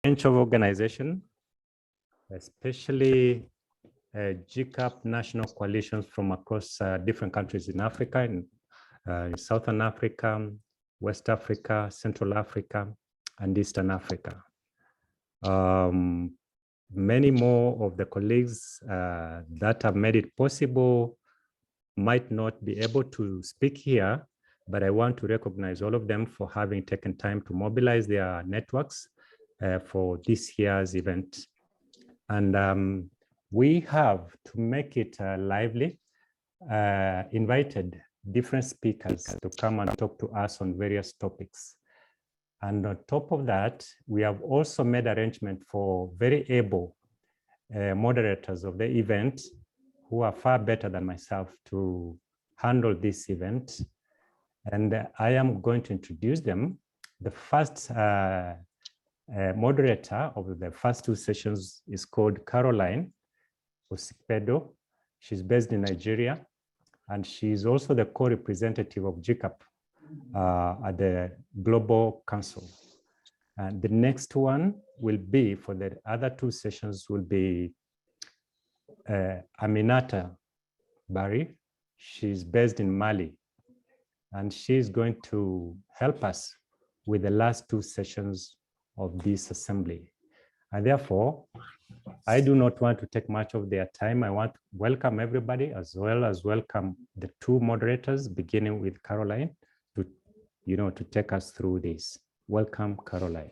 range of organizations, especially GCAP national coalitions from across different countries in Africa, in Southern Africa, West Africa, Central Africa, and Eastern Africa. Many more of the colleagues that have made it possible might not be able to speak here, but I want to recognize all of them for having taken time to mobilize their networks for this year's event. And we have, to make it lively, invited different speakers to come and talk to us on various topics. And on top of that, we have also made arrangement for very able moderators of the event who are far better than myself to handle this event. And I am going to introduce them. The first moderator of the first two sessions is called Caroline Osipedo. She's based in Nigeria, and she's also the co-representative of GCAP at the Global Council. And the next one will be, for the other two sessions, will be Aminata Bari. She's based in Mali, and she's going to help us with the last two sessions of this assembly. And therefore, I do not want to take much of their time. I want to welcome everybody, as well as welcome the two moderators, beginning with Caroline, to, to take us through this. Welcome, Caroline.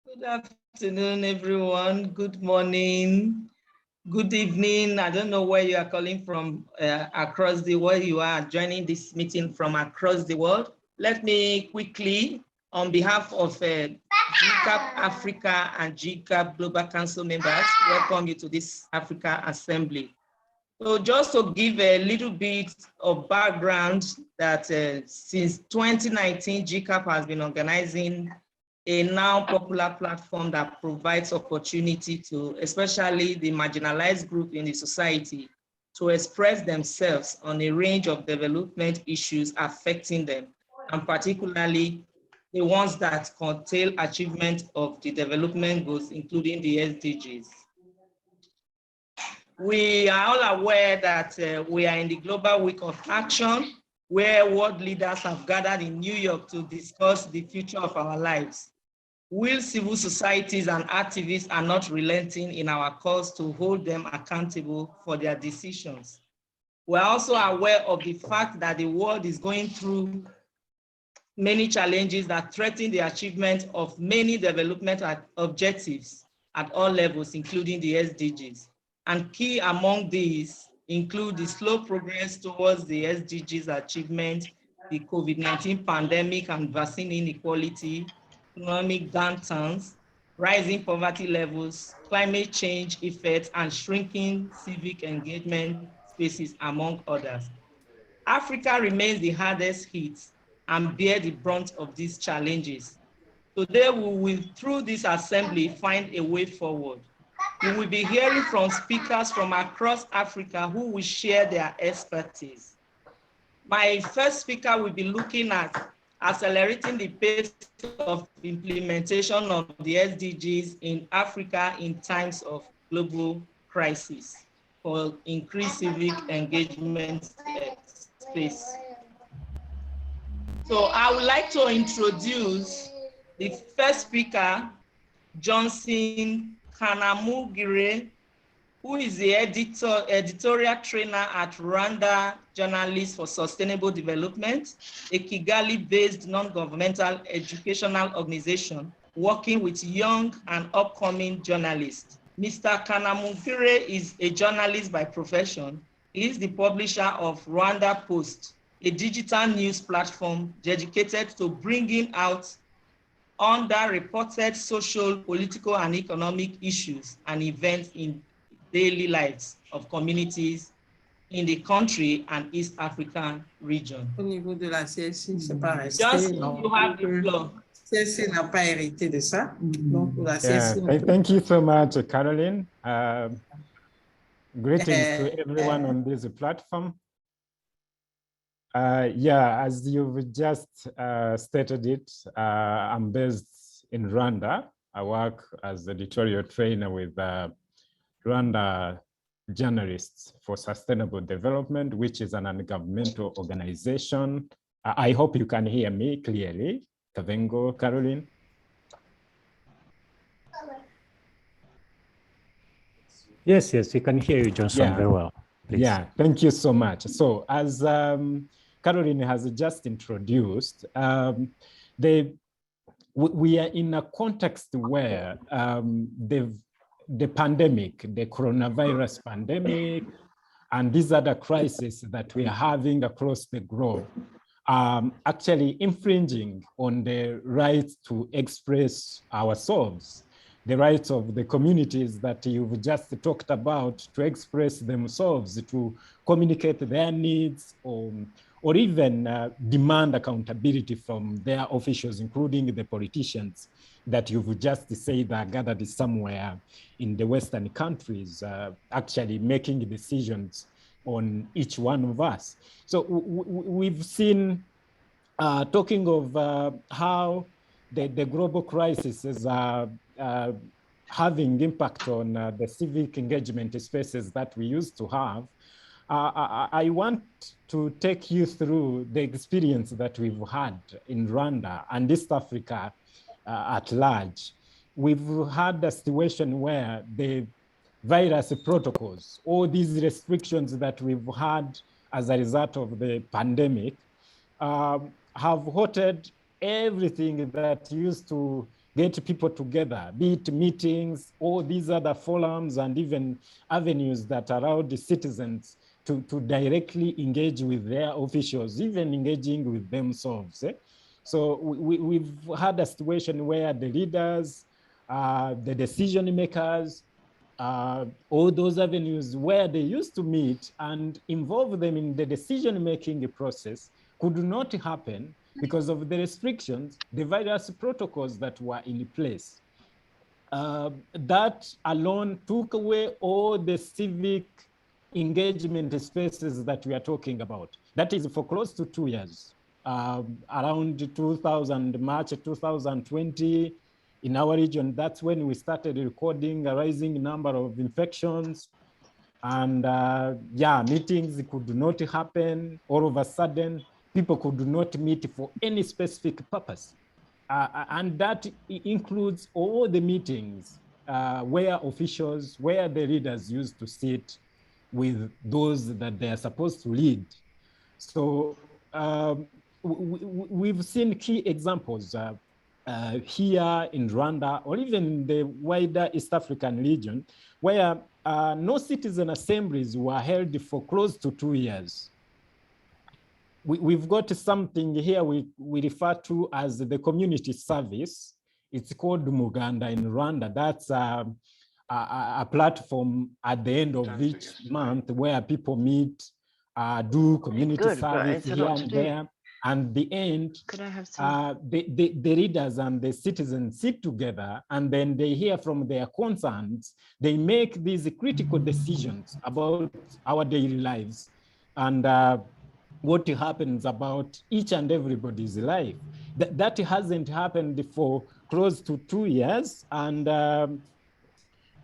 Good afternoon, everyone. Good morning. Good evening. I don't know where you are calling from across the world. You are joining this meeting from across the world. Let me quickly, on behalf of GCAP Africa and GCAP Global Council members, welcome you to this Africa Assembly. So just to give a little bit of background, that since 2019, GCAP has been organizing a now popular platform that provides opportunity to especially the marginalized group in the society to express themselves on a range of development issues affecting them, and particularly the ones that curtail achievement of the development goals, including the SDGs. We are all aware that we are in the Global Week of Action, where world leaders have gathered in New York to discuss the future of our lives. Will civil societies and activists are not relenting in our calls to hold them accountable for their decisions. We're also aware of the fact that the world is going through many challenges that threaten the achievement of many development objectives at all levels, including the SDGs. And key among these include the slow progress towards the SDGs achievement, the COVID-19 pandemic and vaccine inequality, economic downturns, rising poverty levels, climate change effects, and shrinking civic engagement spaces, among others. Africa remains the hardest hit and bear the brunt of these challenges. Today, we will, through this assembly, find a way forward. We will be hearing from speakers from across Africa who will share their expertise. My first speaker will be looking at accelerating the pace of implementation of the SDGs in Africa in times of global crisis for increased civic engagement space. So I would like to introduce the first speaker, Johnson Kanamugire, who is the editorial trainer at Rwanda Journalists for Sustainable Development, a Kigali-based non-governmental educational organization working with young and upcoming journalists. Mr. Kanamugire is a journalist by profession. He is the publisher of Rwanda Post, a digital news platform dedicated to bringing out underreported social, political, and economic issues and events in daily lives of communities in the country and East African region. Au niveau de la CSI, c'est pas resté. Just you have the floor. CSI n'a pas hérité de ça. Donc, pour la CSI, thank you so much, Caroline. Greetings to everyone on this platform. Yeah, as you've just stated it, I'm based in Rwanda. I work as a editorial trainer with Rwanda Journalists for Sustainable Development, which is an ungovernmental organization. I hope you can hear me clearly. Kavengo, Caroline. Yes, we can hear you, Johnson, very well. Please. Yeah, thank you so much. So as Caroline has just introduced, we are in a context where the pandemic, the coronavirus pandemic, and these other crises that we are having across the globe, actually infringing on the right to express ourselves, the rights of the communities that you've just talked about to express themselves, to communicate their needs, or even demand accountability from their officials, including the politicians that you've just said are gathered somewhere in the Western countries, actually making decisions on each one of us. So we've seen, talking of how the global crisis is having impact on the civic engagement spaces that we used to have. I want to take you through the experience that we've had in Rwanda and East Africa at large. We've had a situation where the virus protocols, all these restrictions that we've had as a result of the pandemic, have halted everything that used to get people together, be it meetings, all these other forums and even avenues that allowed the citizens to directly engage with their officials, even engaging with themselves. So we've had a situation where the leaders, the decision makers, all those avenues where they used to meet and involve them in the decision-making process could not happen because of the restrictions, the various protocols that were in place. That alone took away all the civic engagement spaces that we are talking about. That is for close to 2 years. Around March 2020, in our region, that's when we started recording a rising number of infections. And meetings could not happen. All of a sudden, people could not meet for any specific purpose. And that includes all the meetings where the leaders used to sit with those that they are supposed to lead. So we've seen key examples here in Rwanda, or even in the wider East African region, where no citizen assemblies were held for close to 2 years. We've got something here we refer to as the community service. It's called Muganda in Rwanda. That's a platform at the end of each month where people meet, do community service here and there. And the end, the leaders and the citizens sit together and then they hear from their concerns. They make these critical decisions about our daily lives and what happens about each and everybody's life. That hasn't happened for close to 2 years. And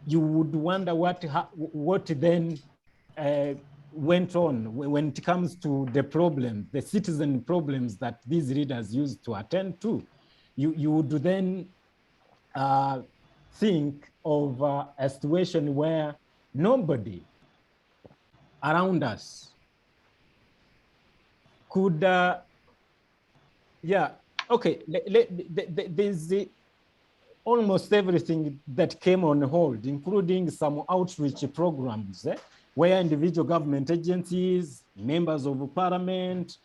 you would wonder what then went on when it comes to the problems, the citizen problems that these leaders used to attend to. You would then think of a situation where nobody around us could, there's almost everything that came on hold, including some outreach programs, where individual government agencies, members of parliament,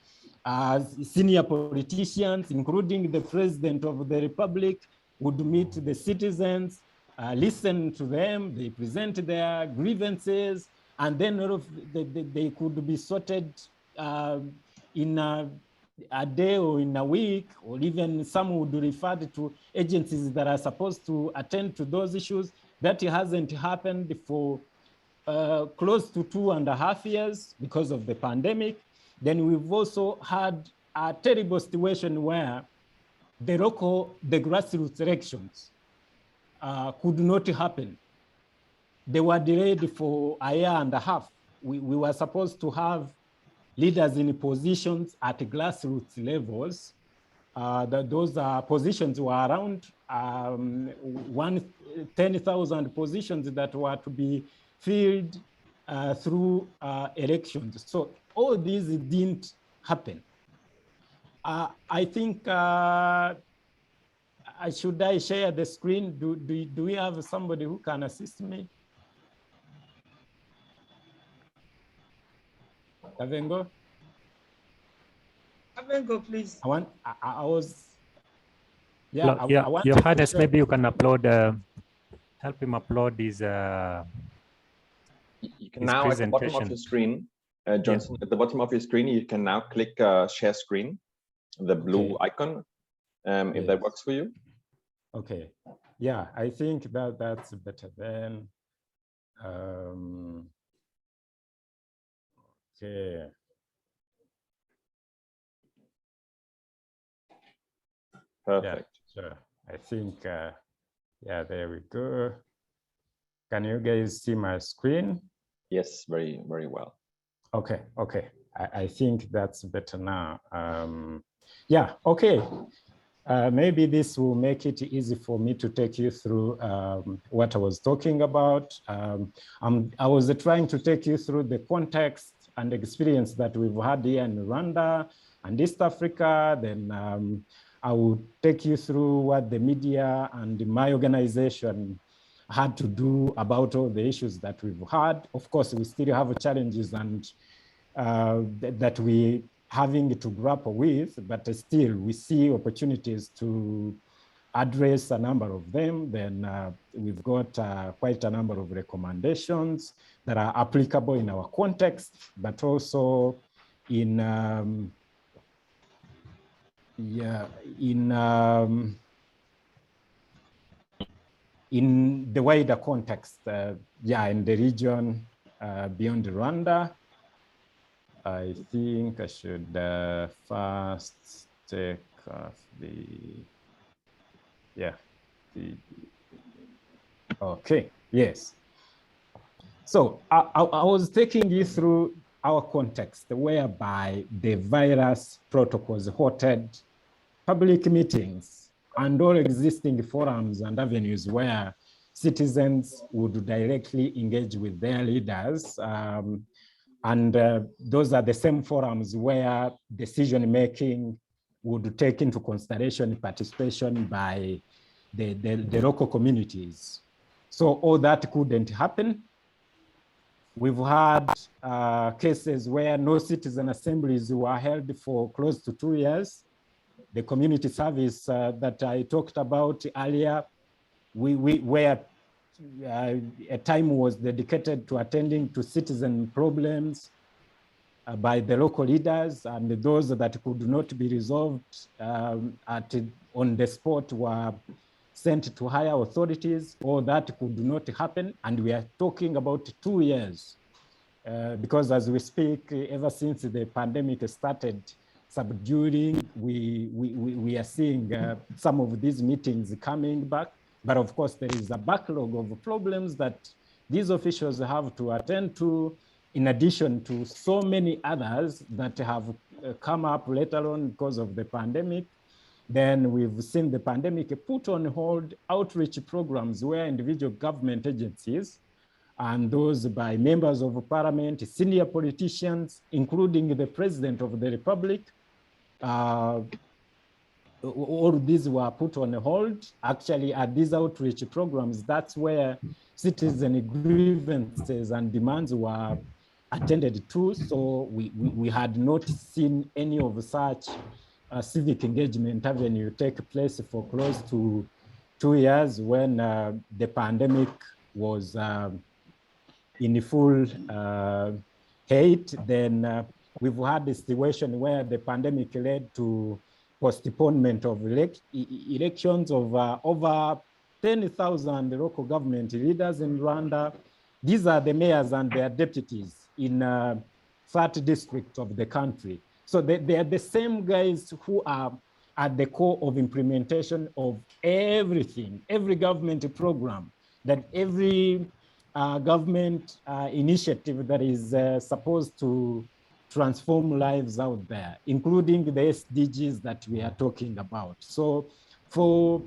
senior politicians, including the President of the Republic, would meet the citizens, listen to them, they present their grievances, and then they could be sorted in a day or in a week, or even some would refer to agencies that are supposed to attend to those issues. That hasn't happened for close to 2.5 years because of the pandemic. Then we've also had a terrible situation where the grassroots elections could not happen. They were delayed for 1.5 years. We were supposed to have leaders in positions at grassroots levels. Those positions were around 10,000 positions that were to be filled through elections. So all these didn't happen. I think, should I share the screen? Do we have somebody who can assist me? Avengo? Avengo, please. I was, yeah. Your Highness, maybe you can upload, help him upload his you can now at the bottom of your screen, Johnson, at the bottom of your screen, you can now click share screen, the blue icon, if that works for you. Okay. Yeah, I think that's better than. Okay. Perfect. Yeah, sure. I think, yeah, there we go. Can you guys see my screen? Yes, very, very well. Okay, okay. I think that's better now. Yeah, okay. Maybe this will make it easy for me to take you through what I was talking about. I was trying to take you through the context and experience that we've had here in Rwanda and East Africa. Then I will take you through what the media and my organization had to do about all the issues that we've had. Of course, we still have challenges and that we having to grapple with, but still we see opportunities to address a number of them. Then we've got quite a number of recommendations that are applicable in our context, but also in in the wider context, in the region beyond Rwanda. I think I should first take off okay, yes. So I was taking you through our context whereby the virus protocols halted public meetings and all existing forums and avenues where citizens would directly engage with their leaders. And those are the same forums where decision-making would take into consideration participation by the local communities. So all that couldn't happen. We've had cases where no citizen assemblies were held for close to 2 years. The community service that I talked about earlier, where a time was dedicated to attending to citizen problems by the local leaders, and those that could not be resolved on the spot were sent to higher authorities, or that could not happen. And we are talking about 2 years, because as we speak, ever since the pandemic started subduing, we are seeing some of these meetings coming back. But of course, there is a backlog of problems that these officials have to attend to, in addition to so many others that have come up later on because of the pandemic. Then we've seen the pandemic put on hold outreach programs where individual government agencies and those by members of parliament, senior politicians, including the President of the Republic, all these were put on hold. Actually, at these outreach programs, that's where citizen grievances and demands were attended to. So we had not seen any of such civic engagement having take place for close to 2 years when the pandemic was in full height. Then we've had a situation where the pandemic led to postponement of elections of over 10,000 local government leaders in Rwanda. These are the mayors and their deputies in 30 districts of the country. So they are the same guys who are at the core of implementation of everything, every government program, that every government initiative that is supposed to transform lives out there, including the SDGs that we are talking about. So for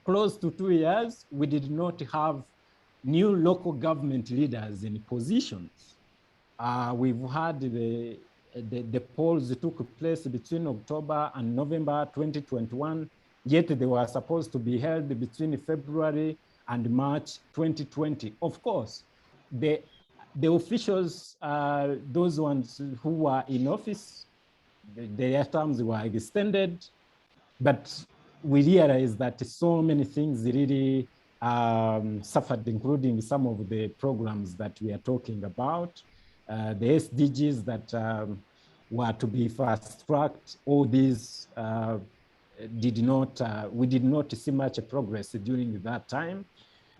close to 2 years, we did not have new local government leaders in positions. We've had the polls that took place between October and November 2021, yet they were supposed to be held between February and March 2020. Of course, the officials, those ones who were in office, their terms were extended, but we realized that so many things really suffered, including some of the programs that we are talking about. The SDGs that were to be fast-tracked, all these we did not see much progress during that time.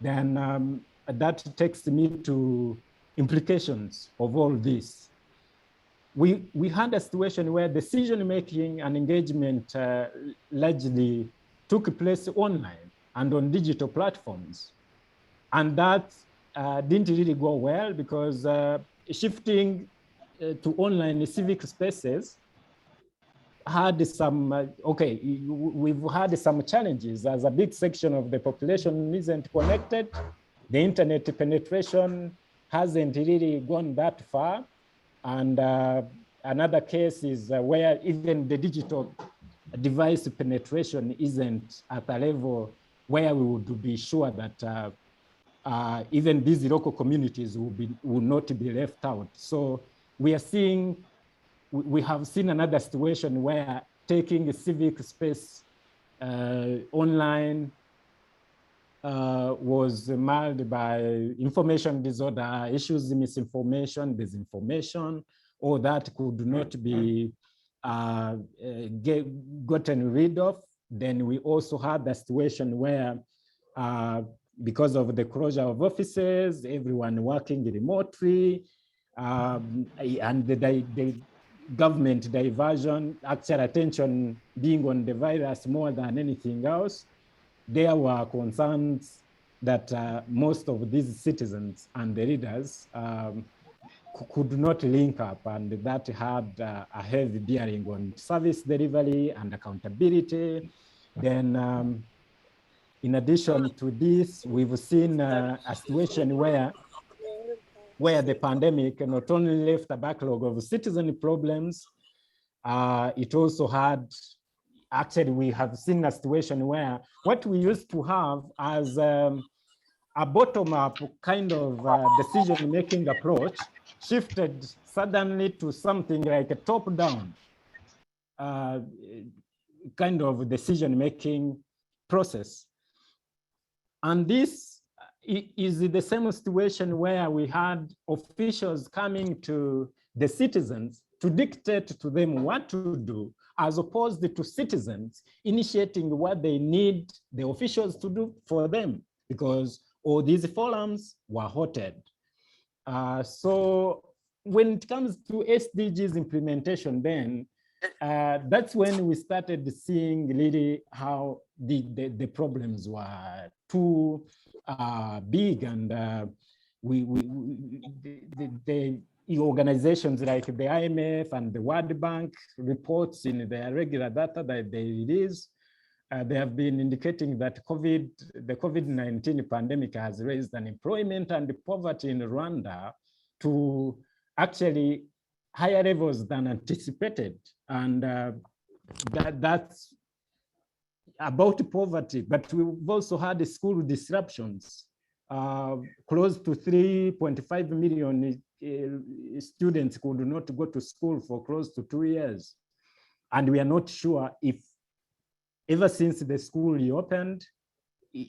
Then that takes me to implications of all this. We had a situation where decision-making and engagement largely took place online and on digital platforms. And that didn't really go well because shifting to online civic spaces had some, we've had some challenges as a big section of the population isn't connected. The internet penetration hasn't really gone that far. And another case is where even the digital device penetration isn't at a level where we would be sure that even these local communities will not be left out. So we have seen another situation where taking a civic space online was marred by information disorder, issues, misinformation, disinformation, or that could not be gotten rid of. Then we also had the situation where because of the closure of offices, everyone working remotely, and the government diversion, actual attention being on the virus more than anything else, there were concerns that most of these citizens and the leaders could not link up, and that had a heavy bearing on service delivery and accountability. Then in addition to this, we've seen a situation where the pandemic not only left a backlog of citizen problems, it also had, actually we have seen a situation where what we used to have as a bottom-up kind of decision-making approach shifted suddenly to something like a top-down kind of decision-making process. And this is the same situation where we had officials coming to the citizens to dictate to them what to do, as opposed to citizens initiating what they need the officials to do for them, because all these forums were halted. So when it comes to SDGs implementation, then that's when we started seeing really how the problems were too big, and the organizations like the IMF and the World Bank reports in their regular data that they release, they have been indicating that the COVID-19 pandemic has raised unemployment and poverty in Rwanda to actually higher levels than anticipated. And that's about poverty, but we've also had school disruptions close to 3.5 million students could not go to school for close to 2 years. And we are not sure if, ever since the school reopened,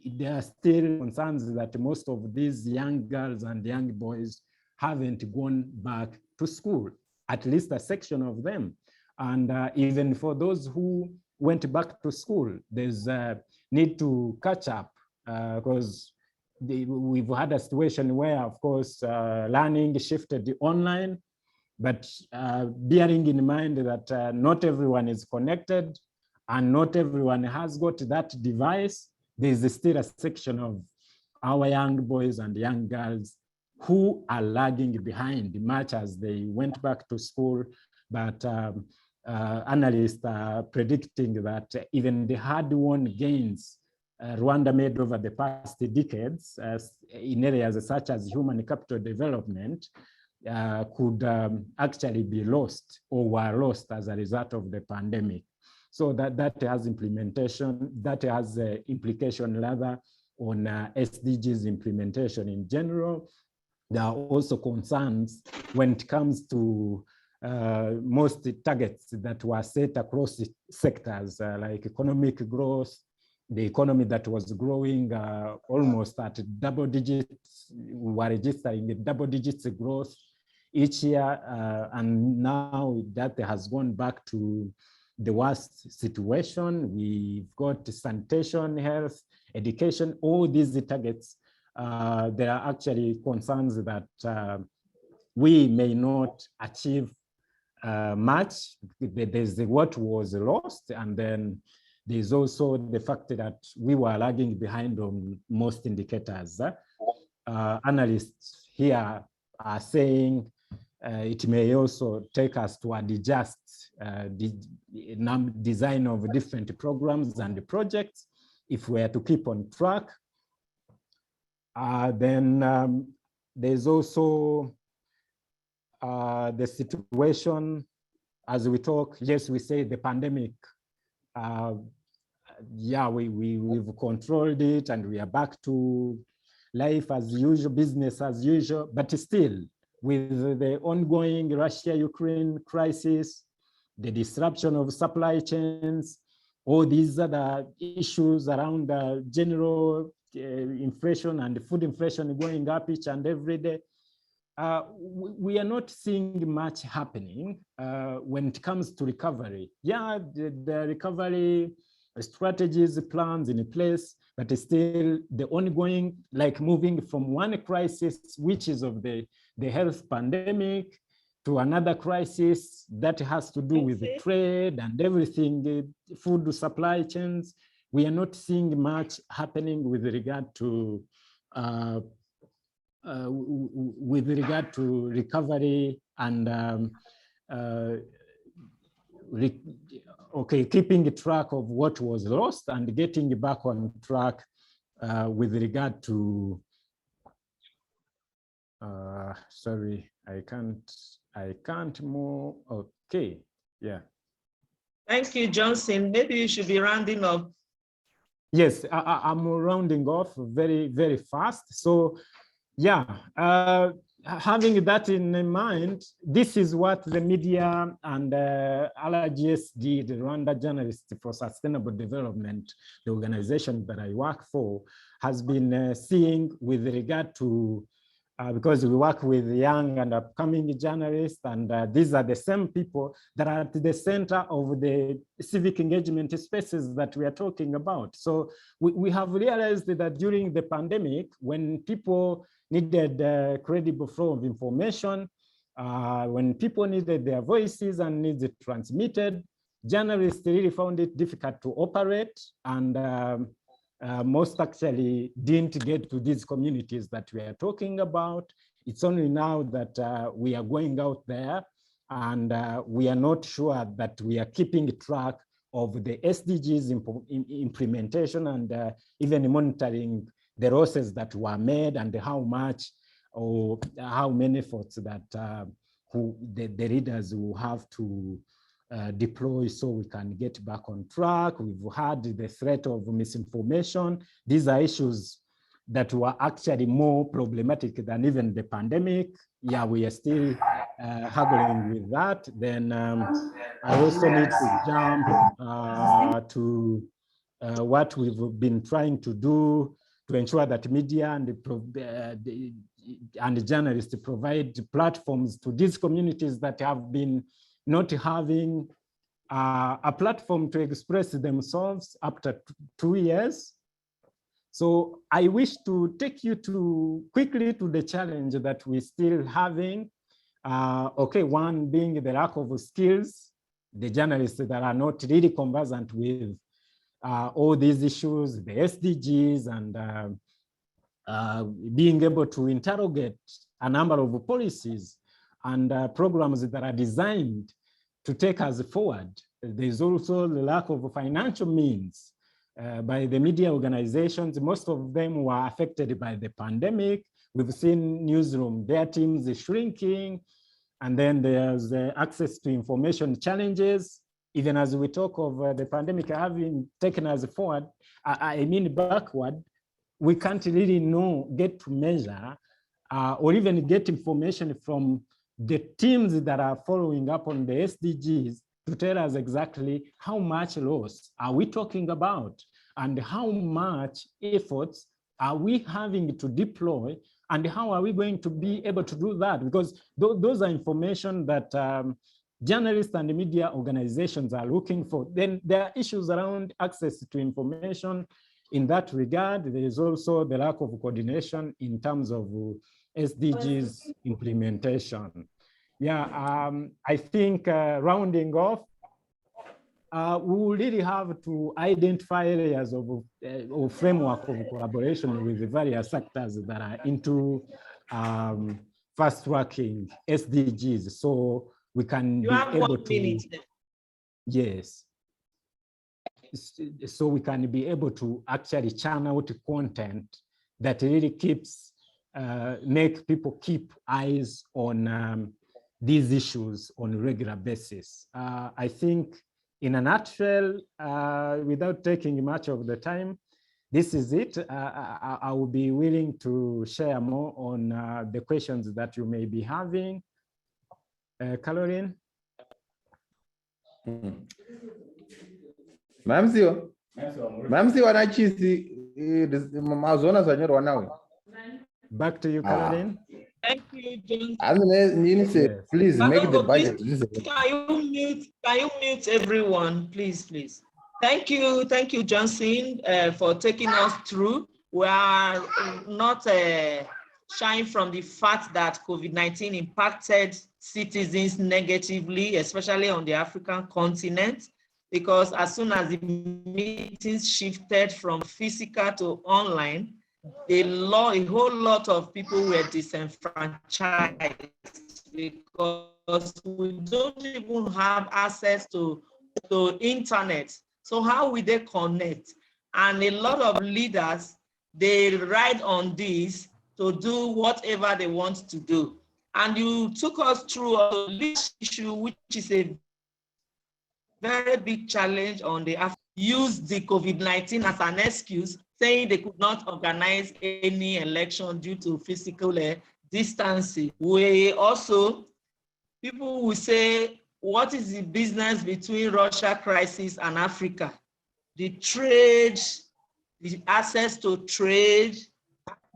there are still concerns that most of these young girls and young boys haven't gone back to school, at least a section of them. And even for those who went back to school, there's a need to catch up because we've had a situation where, of course, learning shifted online, but bearing in mind that not everyone is connected and not everyone has got that device, there's still a section of our young boys and young girls who are lagging behind much as they went back to school. But analysts are predicting that even the hard-won gains Rwanda made over the past decades in areas such as human capital development could actually be lost or were lost as a result of the pandemic. So that has implementation, that has implication rather on SDGs implementation in general. There are also concerns when it comes to most targets that were set across sectors like economic growth, the economy that was growing almost at double digits, we were registering double digits growth each year, and now that has gone back to the worst situation. We've got sanitation, health, education, all these targets. There are actually concerns that we may not achieve much. There's what was lost, and then there's also the fact that we were lagging behind on most indicators. Analysts here are saying it may also take us to adjust the design of different programs and projects if we are to keep on track. Then there's also the situation as we talk. Yes, we say the pandemic, yeah, we've controlled it and we are back to life as usual, business as usual, but still with the ongoing Russia-Ukraine crisis, the disruption of supply chains, all these other issues around general inflation and food inflation going up each and every day, we are not seeing much happening when it comes to recovery. Yeah, the recovery strategies, plans in place, but still the ongoing, like moving from one crisis, which is of the health pandemic, to another crisis that has to do with the trade and everything, the food supply chains. We are not seeing much happening with regard to recovery and keeping track of what was lost and getting back on track with regard to. Sorry, I can't move. Okay, yeah. Thank you, Johnson. Maybe you should be rounding up. Yes, I'm rounding off very, very fast. So, yeah, having that in mind, this is what the media and RGSD, the Rwanda Journalists for Sustainable Development, the organization that I work for, has been seeing with regard to, because we work with young and upcoming journalists, and these are the same people that are at the center of the civic engagement spaces that we are talking about. So we have realized that during the pandemic, when people needed a credible flow of information, when people needed their voices and needs it transmitted, journalists really found it difficult to operate, and most actually didn't get to these communities that we are talking about. It's only now that we are going out there, and we are not sure that we are keeping track of the SDGs implementation and even monitoring the losses that were made and how much or how many efforts that the leaders will have to deploy so we can get back on track. We've had the threat of misinformation. These are issues that were actually more problematic than even the pandemic. Yeah, we are still haggling with that. Then I also need to jump to what we've been trying to do to ensure that media and the journalists provide platforms to these communities that have been not having a platform to express themselves after 2 years. So I wish to take you quickly to the challenge that we're still having. Okay, one being the lack of skills, the journalists that are not really conversant with all these issues, the SDGs, and being able to interrogate a number of policies and programs that are designed to take us forward. There's also the lack of financial means by the media organizations. Most of them were affected by the pandemic. We've seen newsroom, their teams shrinking, and then there's access to information challenges. Even as we talk of the pandemic having taken us forward, I mean backward, we can't really get to measure or even get information from the teams that are following up on the SDGs to tell us exactly how much loss are we talking about and how much efforts are we having to deploy and how are we going to be able to do that? Because those are information that journalists and media organizations are looking for. Then there are issues around access to information. In that regard, there is also the lack of coordination in terms of SDGs implementation. Yeah, I think rounding off, we will really have to identify areas of framework of collaboration with the various sectors that are into fast-tracking SDGs, so we can be able to, yes, so we can be able to actually channel out content that really keeps, make people keep eyes on these issues on a regular basis. I think in a nutshell, without taking much of the time, this is it. I will be willing to share more on the questions that you may be having. Caroline? Back to you, Caroline. Thank you, John. Yes. Please make the budget. Can you mute everyone, please? Thank you, Johnson, for taking us through. We are not shying from the fact that COVID-19 impacted citizens negatively, especially on the African continent, because as soon as the meetings shifted from physical to online, a whole lot of people were disenfranchised because we don't even have access to internet. So how will they connect? And a lot of leaders, they ride on this to do whatever they want to do. And you took us through this issue, which is a very big challenge on the African. Use the COVID-19 as an excuse, saying they could not organize any election due to physical distancing. We also, people will say, what is the business between Russia crisis and Africa? The trade, the access to trade,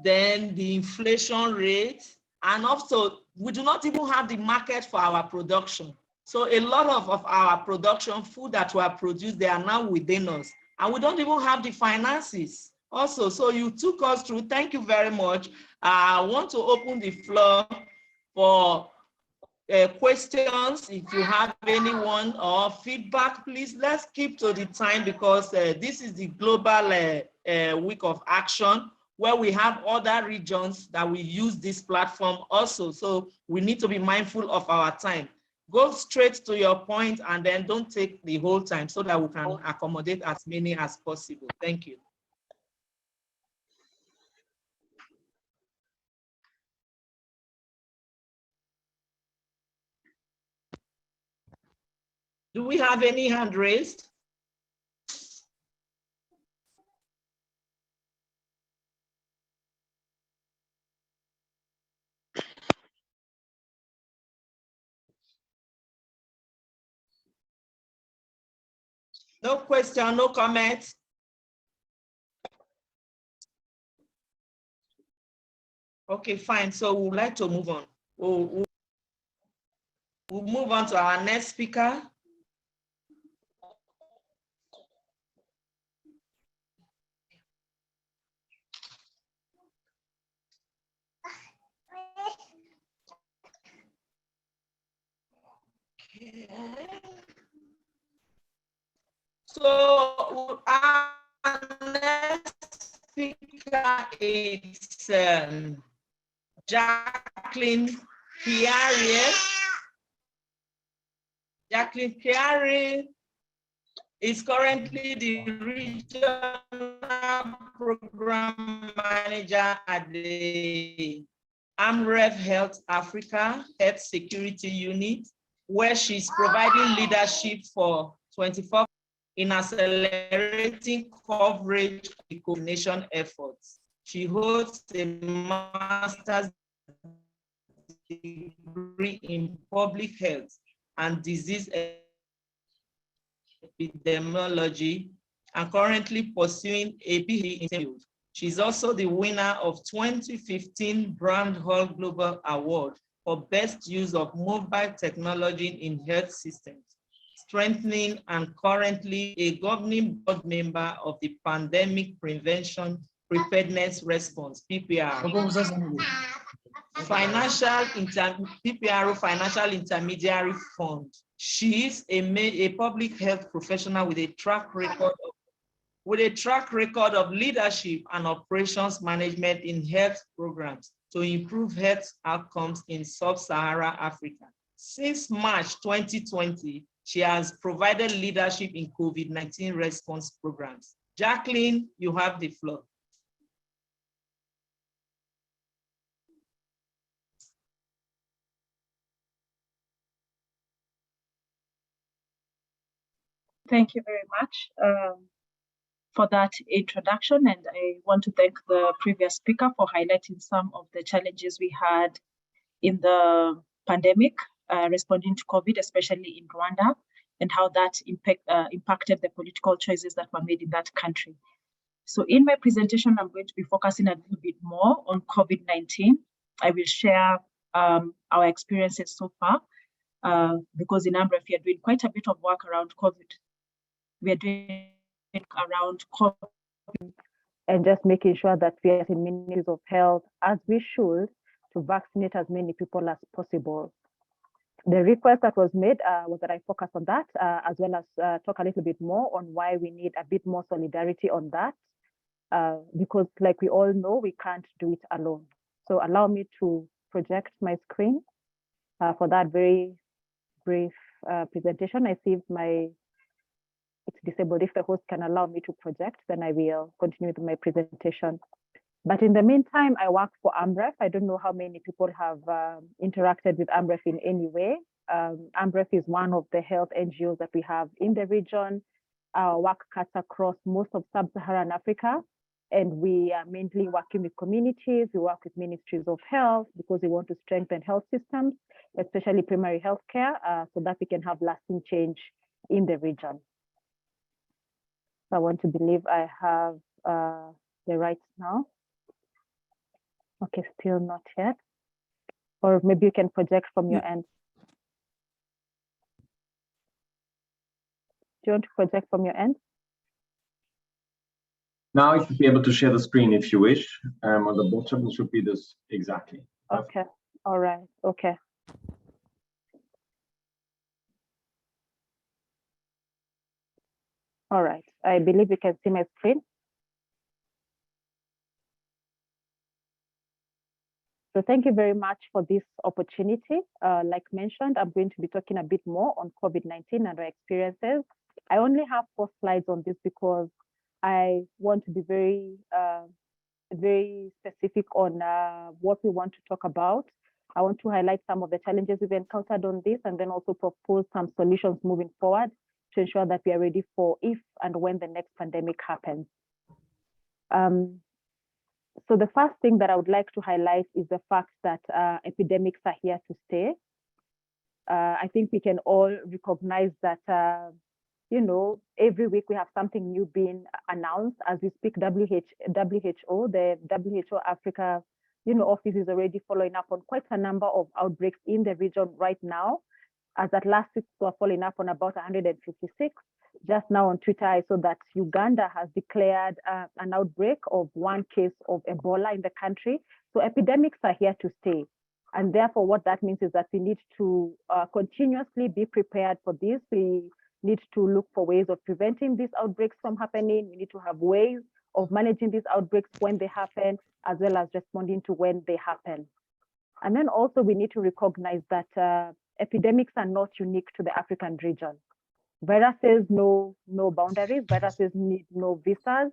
then the inflation rate, and also we do not even have the market for our production. So a lot of our production, food that were produced, they are now within us. And we don't even have the finances also. So you took us through, thank you very much. I want to open the floor for questions. If you have anyone or feedback, please, let's keep to the time because this is the global week of action where we have other regions that we use this platform also. So we need to be mindful of our time. Go straight to your point and then don't take the whole time so that we can accommodate as many as possible. Thank you. Do we have any hand raised? No question, no comment. Okay, fine. So we would like to move on. We'll move on to our next speaker. Okay. So our next speaker is Jacqueline Carey. Jacqueline Carey is currently the regional program manager at the AMREF Health Africa Health Security Unit, where she's providing leadership for 24 in accelerating coverage of coordination efforts. She holds a master's degree in public health and disease epidemiology, and currently pursuing a PhD in field. She's also the winner of 2015 Brand Hall Global Award for Best Use of Mobile Technology in Health Systems, strengthening, and currently a governing board member of the Pandemic Prevention Preparedness Response, PPR. PPRO Financial Intermediary Fund. She is a public health professional with a track record of leadership and operations management in health programs to improve health outcomes in sub-Saharan Africa. Since March 2020, she has provided leadership in COVID-19 response programs. Jacqueline, you have the floor. Thank you very much for that introduction, and I want to thank the previous speaker for highlighting some of the challenges we had in the pandemic, responding to COVID, especially in Rwanda, and how that impacted the political choices that were made in that country. So in my presentation, I'm going to be focusing a little bit more on COVID-19. I will share our experiences so far, because in AMREF, we are doing quite a bit of work around COVID. We are doing around COVID and just making sure that we are in ministries of health, as we should, to vaccinate as many people as possible. The request that was made was that I focus on that, as well as talk a little bit more on why we need a bit more solidarity on that, because like we all know, we can't do it alone. So allow me to project my screen for that very brief presentation. I see if it's disabled. If the host can allow me to project, then I will continue with my presentation. But in the meantime, I work for AMREF. I don't know how many people have interacted with AMREF in any way. AMREF is one of the health NGOs that we have in the region. Our work cuts across most of sub-Saharan Africa, and we are mainly working with communities. We work with ministries of health because we want to strengthen health systems, especially primary health care, so that we can have lasting change in the region. I want to believe I have the rights now. Okay, still not yet. Or maybe you can project from your end. Do you want to project from your end? Now you should be able to share the screen if you wish. On the bottom, it should be this exactly. Okay, all right, okay. All right, I believe you can see my screen. So thank you very much for this opportunity. Like mentioned, I'm going to be talking a bit more on COVID-19 and our experiences. I only have 4 slides on this because I want to be very specific on what we want to talk about. I want to highlight some of the challenges we've encountered on this, and then also propose some solutions moving forward to ensure that we are ready for if and when the next pandemic happens. So the first thing that I would like to highlight is the fact that epidemics are here to stay. I think we can all recognize that you know, every week we have something new being announced. As we speak, WHO, the WHO Africa, you know, office is already following up on quite a number of outbreaks in the region right now. As at last week, we're following up on about 156. Just now on Twitter, I saw that Uganda has declared an outbreak of 1 case of Ebola in the country. So epidemics are here to stay. And therefore, what that means is that we need to continuously be prepared for this. We need to look for ways of preventing these outbreaks from happening. We need to have ways of managing these outbreaks when they happen, as well as responding to when they happen. And then also we need to recognize that epidemics are not unique to the African region. Viruses know no boundaries, viruses need no visas.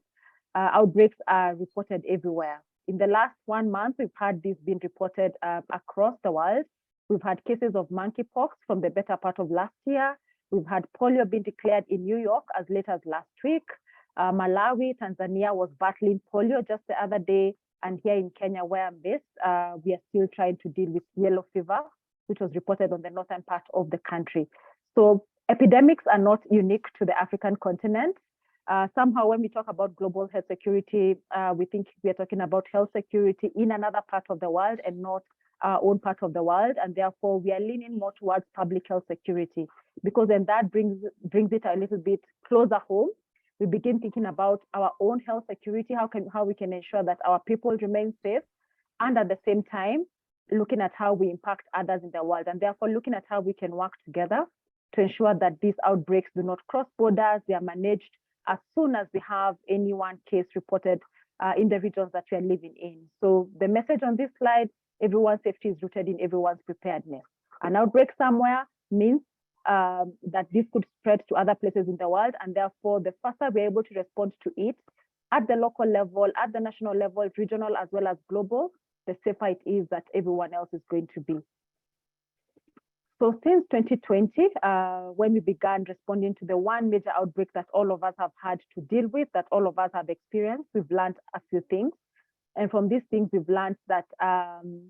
Outbreaks are reported everywhere. In the last 1 month, we've had this being reported across the world. We've had cases of monkeypox from the better part of last year. We've had polio being declared in New York as late as last week. Malawi, Tanzania was battling polio just the other day. And here in Kenya, where I'm based, we are still trying to deal with yellow fever, which was reported on the northern part of the country. So epidemics are not unique to the African continent. Somehow, when we talk about global health security, we think we are talking about health security in another part of the world and not our own part of the world. And therefore, we are leaning more towards public health security, because then that brings it a little bit closer home. We begin thinking about our own health security, how we can ensure that our people remain safe, and at the same time, looking at how we impact others in the world, and therefore looking at how we can work together to ensure that these outbreaks do not cross borders. They are managed as soon as we have any one case reported in the regions that we are living in. So the message on this slide, everyone's safety is rooted in everyone's preparedness. An outbreak somewhere means that this could spread to other places in the world, and therefore the faster we're able to respond to it at the local level, at the national level, regional as well as global, the safer it is that everyone else is going to be. So since 2020, when we began responding to the one major outbreak that all of us have had to deal with, that all of us have experienced, we've learned a few things. And from these things, we've learned that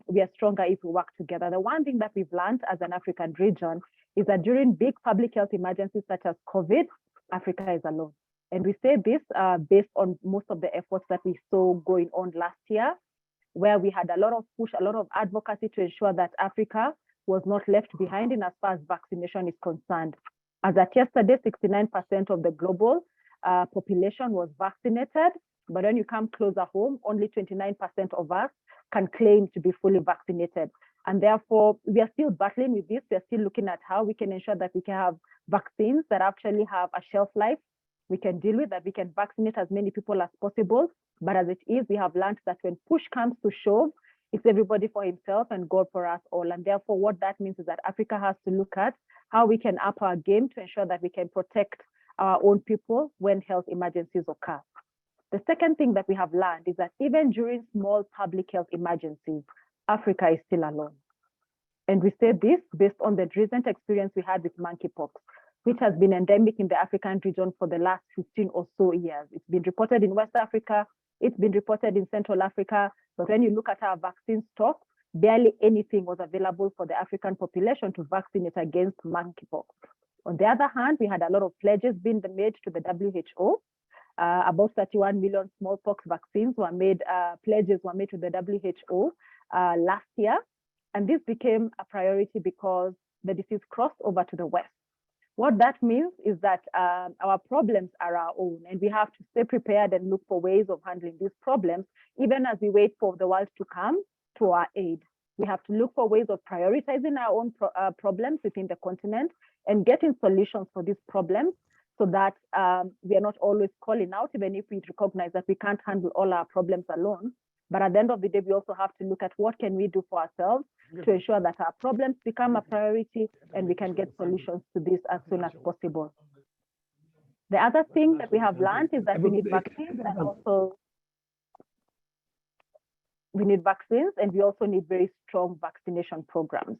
we are stronger if we work together. The one thing that we've learned as an African region is that during big public health emergencies such as COVID, Africa is alone. And we say this based on most of the efforts that we saw going on last year, where we had a lot of push, a lot of advocacy to ensure that Africa was not left behind in as far as vaccination is concerned. As at yesterday, 69% of the global population was vaccinated, but when you come closer home, only 29% of us can claim to be fully vaccinated. And therefore, we are still battling with this. We are still looking at how we can ensure that we can have vaccines that actually have a shelf life we can deal with, that we can vaccinate as many people as possible. But as it is, we have learned that when push comes to shove, it's everybody for himself and God for us all. And therefore, what that means is that Africa has to look at how we can up our game to ensure that we can protect our own people when health emergencies occur. The second thing that we have learned is that even during small public health emergencies, Africa is still alone. And we say this based on the recent experience we had with monkeypox, which has been endemic in the African region for the last 15 or so years. It's been reported in West Africa, it's been reported in Central Africa, but when you look at our vaccine stock, barely anything was available for the African population to vaccinate against monkeypox. On the other hand, we had a lot of pledges being made to the WHO. About 31 million smallpox vaccines were made, pledges were made to the WHO last year. And this became a priority because the disease crossed over to the West. What that means is that our problems are our own, and we have to stay prepared and look for ways of handling these problems, even as we wait for the world to come to our aid. We have to look for ways of prioritizing our own problems within the continent and getting solutions for these problems, so that we are not always calling out, even if we recognize that we can't handle all our problems alone. But at the end of the day, we also have to look at what can we do for ourselves to ensure that our problems become a priority and we can get solutions to this as soon as possible. The other thing that we have learned is that we need vaccines, and also we need vaccines, and we also need very strong vaccination programs.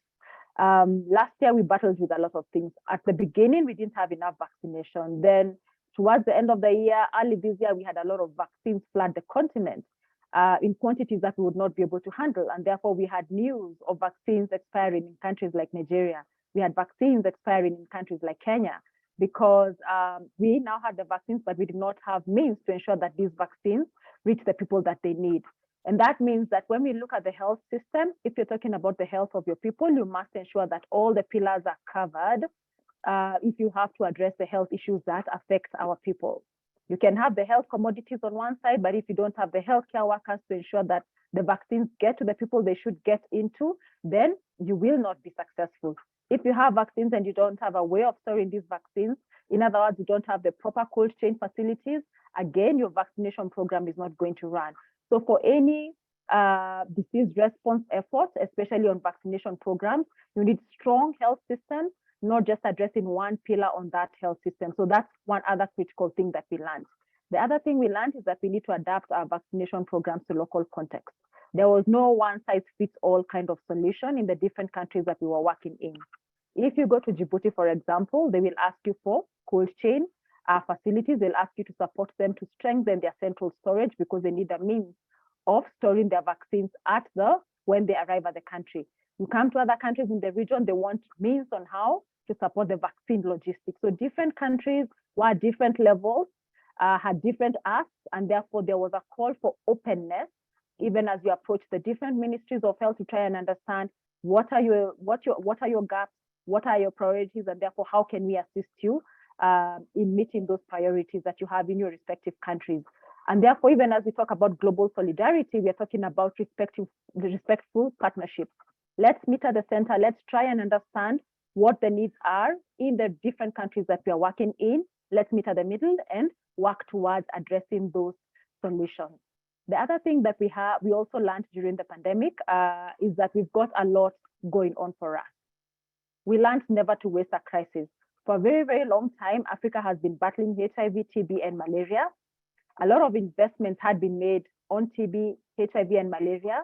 Last year, we battled with a lot of things. At the beginning, we didn't have enough vaccination. Then towards the end of the year, early this year, we had a lot of vaccines flood the continent in quantities that we would not be able to handle. And therefore, we had news of vaccines expiring in countries like Nigeria. We had vaccines expiring in countries like Kenya. because we now had the vaccines, but we did not have means to ensure that these vaccines reach the people that they need. And that means that when we look at the health system, if you're talking about the health of your people, you must ensure that all the pillars are covered if you have to address the health issues that affect our people. You can have the health commodities on one side, but if you don't have the healthcare workers to ensure that the vaccines get to the people they should get into, then you will not be successful. If you have vaccines and you don't have a way of storing these vaccines, in other words, you don't have the proper cold chain facilities, again, your vaccination program is not going to run. So for any disease response effort, especially on vaccination programs, you need strong health systems, not just addressing one pillar on that health system. So that's one other critical thing that we learned. The other thing we learned is that we need to adapt our vaccination programs to local context. There was no one-size-fits-all kind of solution in the different countries that we were working in. If you go to Djibouti, for example, they will ask you for cold chain facilities. They'll ask you to support them to strengthen their central storage because they need a means of storing their vaccines when they arrive at the country. You come to other countries in the region, they want means on how to support the vaccine logistics. So different countries were at different levels, had different asks, and therefore there was a call for openness, even as you approach the different ministries of health to try and understand what are your gaps, what are your priorities, and therefore how can we assist you in meeting those priorities that you have in your respective countries. And therefore, even as we talk about global solidarity, we are talking about respectful partnerships. Let's meet at the center. Let's try and understand what the needs are in the different countries that we are working in. Let's meet at the middle and work towards addressing those solutions. The other thing that we also learned during the pandemic is that we've got a lot going on for us. We learned never to waste a crisis. For a very, very long time, Africa has been battling HIV, TB, and malaria. A lot of investments had been made on TB, HIV, and malaria.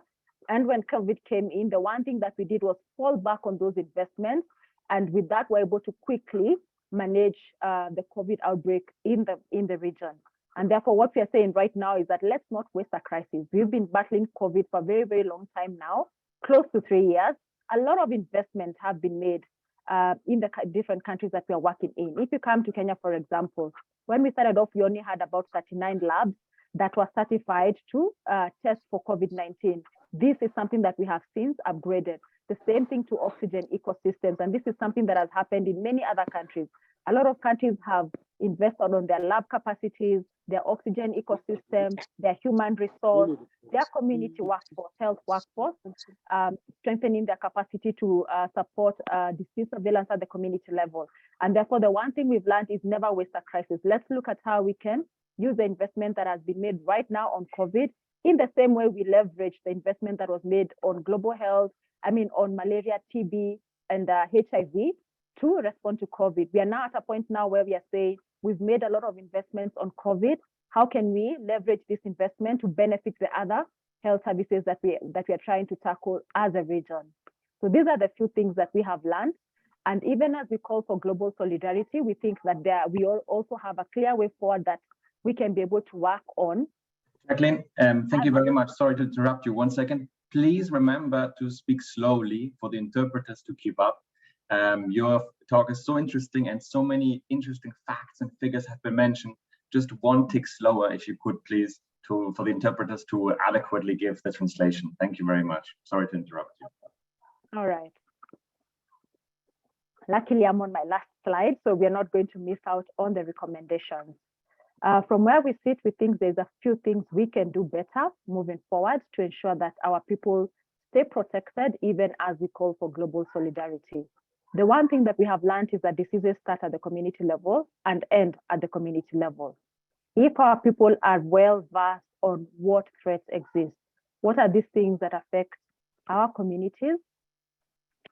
And when COVID came in, the one thing that we did was fall back on those investments. And with that, we're able to quickly manage the COVID outbreak in the region. And therefore, what we are saying right now is that let's not waste a crisis. We've been battling COVID for a very, very long time now, close to 3 years. A lot of investments have been made in the different countries that we are working in. If you come to Kenya, for example, when we started off, we only had about 39 labs that were certified to test for COVID-19. This is something that we have since upgraded. The same thing to oxygen ecosystems. And this is something that has happened in many other countries. A lot of countries have invested on their lab capacities, their oxygen ecosystem, their human resource, their community workforce, health workforce, strengthening their capacity to support disease surveillance at the community level. And therefore, the one thing we've learned is never waste a crisis. Let's look at how we can use the investment that has been made right now on COVID in the same way we leverage the investment that was made on global health, on malaria, TB, and HIV to respond to COVID. We are now at a point now where we are saying we've made a lot of investments on COVID. How can we leverage this investment to benefit the other health services that we are trying to tackle as a region? So these are the few things that we have learned. And even as we call for global solidarity, we think that we also have a clear way forward that we can be able to work on. Jacqueline, thank you very much. Sorry to interrupt you. 1 second. Please remember to speak slowly for the interpreters to keep up. Your talk is so interesting and so many interesting facts and figures have been mentioned. Just one tick slower, if you could, please, for the interpreters to adequately give the translation. Thank you very much. Sorry to interrupt you. All right. Luckily, I'm on my last slide, so we are not going to miss out on the recommendations. From where we sit, we think there's a few things we can do better moving forward to ensure that our people stay protected, even as we call for global solidarity. The one thing that we have learned is that diseases start at the community level and end at the community level. If our people are well versed on what threats exist, what are these things that affect our communities?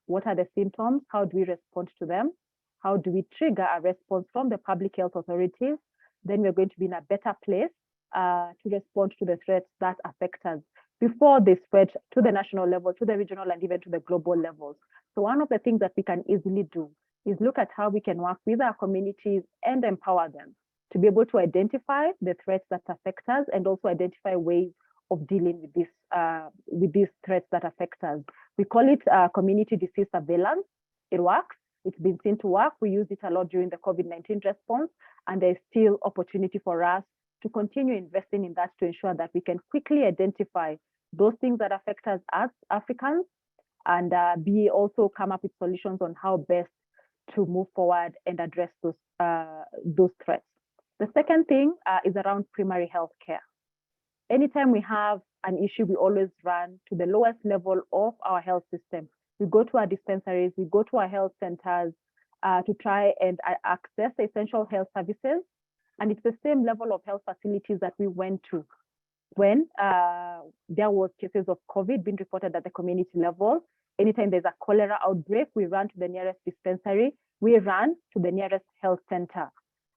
What are the symptoms? How do we respond to them? How do we trigger a response from the public health authorities? Then we're going to be in a better place to respond to the threats that affect us before they spread to the national level, to the regional, and even to the global levels. So one of the things that we can easily do is look at how we can work with our communities and empower them to be able to identify the threats that affect us and also identify ways of dealing with these threats that affect us. We call it community disease surveillance. It works. It's been seen to work. We used it a lot during the COVID-19 response, and there's still opportunity for us to continue investing in that to ensure that we can quickly identify those things that affect us as Africans, and also come up with solutions on how best to move forward and address those threats. The second thing is around primary health care. Anytime we have an issue, we always run to the lowest level of our health system. We go to our dispensaries, we go to our health centers to try and access essential health services. And it's the same level of health facilities that we went to when there was cases of COVID being reported at the community level. Anytime there's a cholera outbreak, we run to the nearest dispensary, we run to the nearest health center.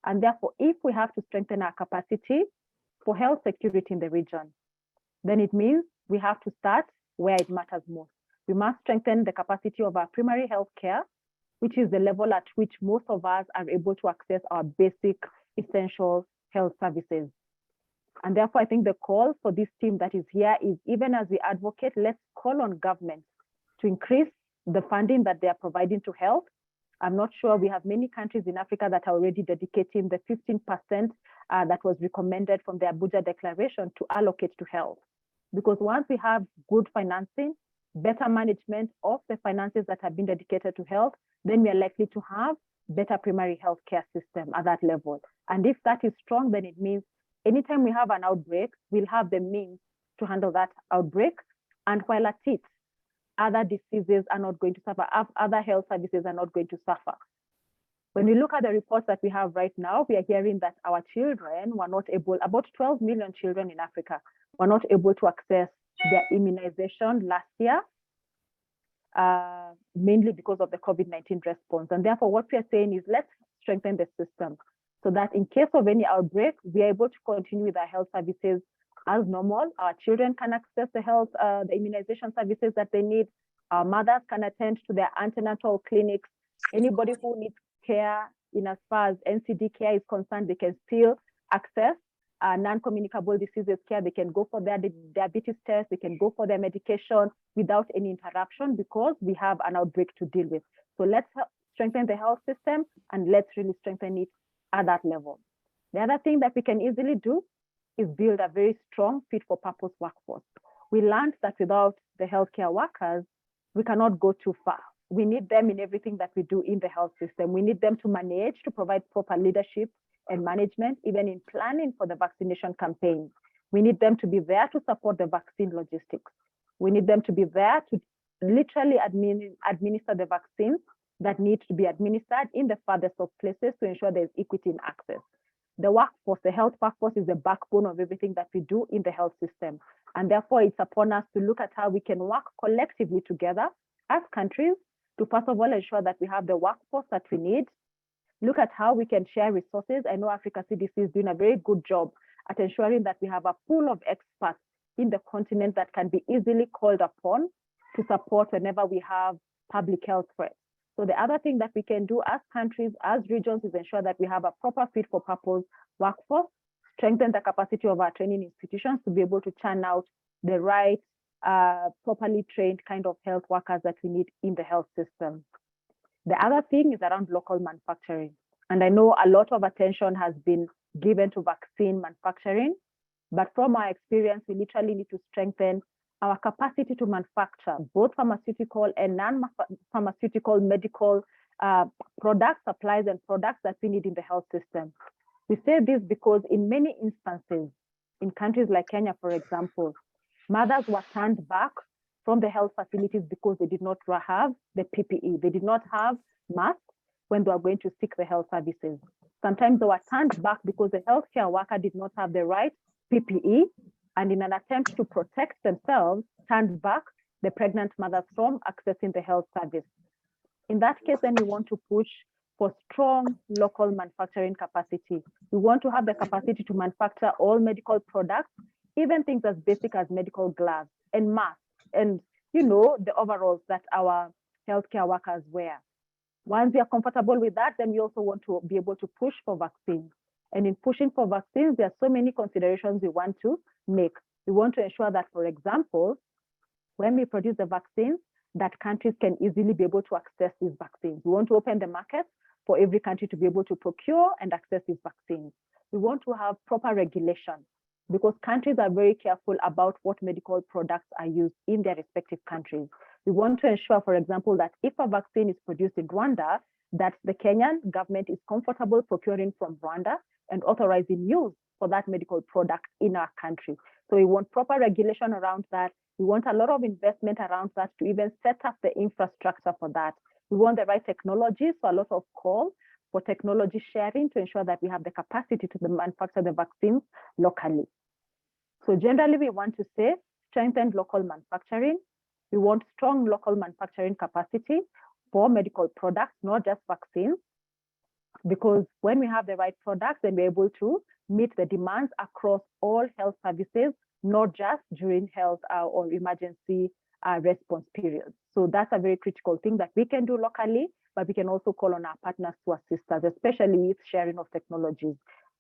And therefore, if we have to strengthen our capacity for health security in the region, then it means we have to start where it matters most. We must strengthen the capacity of our primary health care, which is the level at which most of us are able to access our basic essential health services. And therefore, I think the call for this team that is here is, even as we advocate, let's call on government to increase the funding that they are providing to health. I'm not sure we have many countries in Africa that are already dedicating the 15% that was recommended from the Abuja Declaration to allocate to health. Because once we have good financing, better management of the finances that have been dedicated to health, then we are likely to have better primary health care system at that level. And if that is strong, then it means anytime we have an outbreak, we'll have the means to handle that outbreak. And while at it, other diseases are not going to suffer, other health services are not going to suffer. When we look at the reports that we have right now, we are hearing that our children were not able, about 12 million children in Africa were not able to access their immunization last year, mainly because of the COVID-19 response. And therefore, what we are saying is let's strengthen the system so that in case of any outbreak, we are able to continue with our health services as normal. Our children can access the immunization services that they need. Our mothers can attend to their antenatal clinics. Anybody who needs care in as far as NCD care is concerned, they can still access non-communicable diseases care. They can go for their diabetes test, they can go for their medication without any interruption because we have an outbreak to deal with. So let's strengthen the health system and let's really strengthen it at that level. The other thing that we can easily do is build a very strong fit-for-purpose workforce. We learned that without the healthcare workers, we cannot go too far. We need them in everything that we do in the health system. We need them to manage, to provide proper leadership and management, even in planning for the vaccination campaign. We need them to be there to support the vaccine logistics. We need them to be there to literally administer the vaccines that need to be administered in the farthest of places to ensure there's equity in access. The workforce, the health workforce, is the backbone of everything that we do in the health system. And therefore, it's upon us to look at how we can work collectively together as countries to, first of all, ensure that we have the workforce that we need. Look at how we can share resources. I know Africa CDC is doing a very good job at ensuring that we have a pool of experts in the continent that can be easily called upon to support whenever we have public health threats. So the other thing that we can do as countries, as regions, is ensure that we have a proper fit-for-purpose workforce, strengthen the capacity of our training institutions to be able to churn out the right, properly trained kind of health workers that we need in the health system. The other thing is around local manufacturing. And I know a lot of attention has been given to vaccine manufacturing, but from our experience, we literally need to strengthen our capacity to manufacture both pharmaceutical and non-pharmaceutical medical products, supplies, and products that we need in the health system. We say this because in many instances, in countries like Kenya, for example, mothers were turned back from the health facilities because they did not have the PPE. They did not have masks when they were going to seek the health services. Sometimes they were turned back because the healthcare worker did not have the right PPE, and in an attempt to protect themselves, turned back the pregnant mothers from accessing the health service. In that case, then we want to push for strong local manufacturing capacity. We want to have the capacity to manufacture all medical products, even things as basic as medical gloves and masks, and the overalls that our healthcare workers wear. Once we are comfortable with that, then we also want to be able to push for vaccines. And in pushing for vaccines, there are so many considerations we want to make. We want to ensure that, for example, when we produce the vaccines, that countries can easily be able to access these vaccines. We want to open the market for every country to be able to procure and access these vaccines. We want to have proper regulation because countries are very careful about what medical products are used in their respective countries. We want to ensure, for example, that if a vaccine is produced in Rwanda, that the Kenyan government is comfortable procuring from Rwanda and authorizing use for that medical product in our country. So we want proper regulation around that. We want a lot of investment around that to even set up the infrastructure for that. We want the right technologies, so a lot of call for technology sharing to ensure that we have the capacity to manufacture the vaccines locally. So generally, we want to say strengthen local manufacturing. We want strong local manufacturing capacity for medical products, not just vaccines, because when we have the right products, then we're able to meet the demands across all health services, not just during health or emergency response periods. So that's a very critical thing that we can do locally, but we can also call on our partners to assist us, especially with sharing of technologies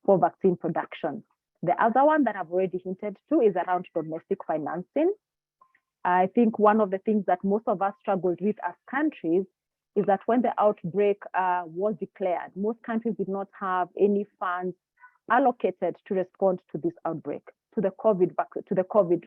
for vaccine production. The other one that I've already hinted to is around domestic financing. I think one of the things that most of us struggled with as countries is that when the outbreak was declared, most countries did not have any funds allocated to respond to this outbreak, to the COVID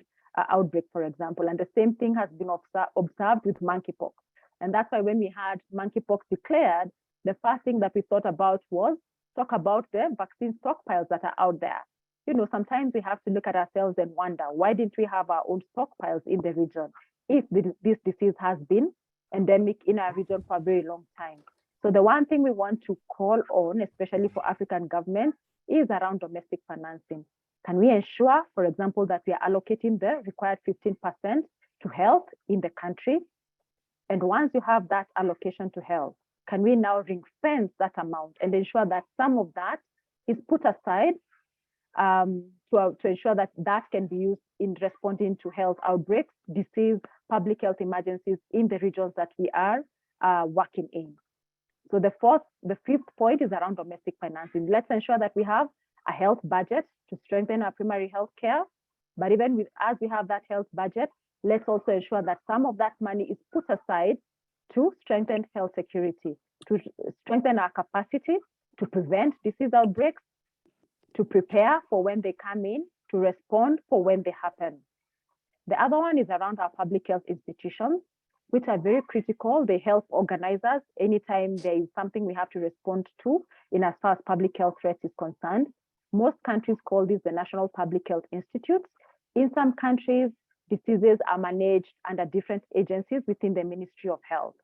outbreak, for example. And the same thing has been observed with monkeypox. And that's why when we had monkeypox declared, the first thing that we thought about was talk about the vaccine stockpiles that are out there. You know, sometimes we have to look at ourselves and wonder, why didn't we have our own stockpiles in the region if this disease has been endemic in our region for a very long time? So the one thing we want to call on, especially for African governments, is around domestic financing. Can we ensure, for example, that we are allocating the required 15% to health in the country? And once you have that allocation to health, can we now ring fence that amount and ensure that some of that is put aside to ensure that that can be used in responding to health outbreaks, disease, public health emergencies in the regions that we are working in. So the fifth point is around domestic financing. Let's ensure that we have a health budget to strengthen our primary health care. But even as we have that health budget, let's also ensure that some of that money is put aside to strengthen health security, to strengthen our capacity to prevent disease outbreaks, to prepare for when they come in, to respond for when they happen. The other one is around our public health institutions, which are very critical. They help organizers anytime there is something we have to respond to in as far as public health threat is concerned. Most countries call this the National Public Health Institutes. In some countries, diseases are managed under different agencies within the Ministry of Health.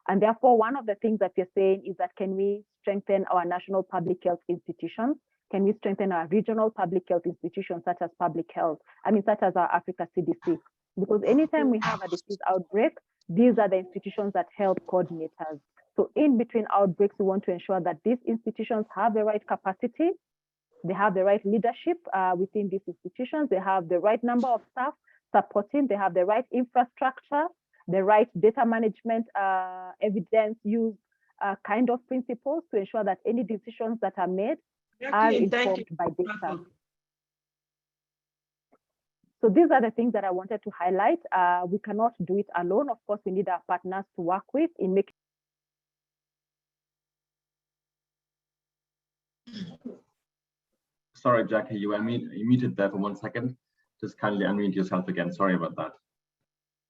And therefore, one of the things that we're saying is that can we strengthen our national public health institutions? Can we strengthen our regional public health institutions, such as such as our Africa CDC? Because anytime we have a disease outbreak, these are the institutions that help coordinate us. So in between outbreaks, we want to ensure that these institutions have the right capacity, they have the right leadership within these institutions, they have the right number of staff supporting, they have the right infrastructure, the right data management, evidence use kind of principles to ensure that any decisions that are made are informed by data. So these are the things that I wanted to highlight. We cannot do it alone. Of course, we need our partners to work with in making. Sorry, Jackie, you muted there for 1 second. Just kindly unmute yourself again. Sorry about that.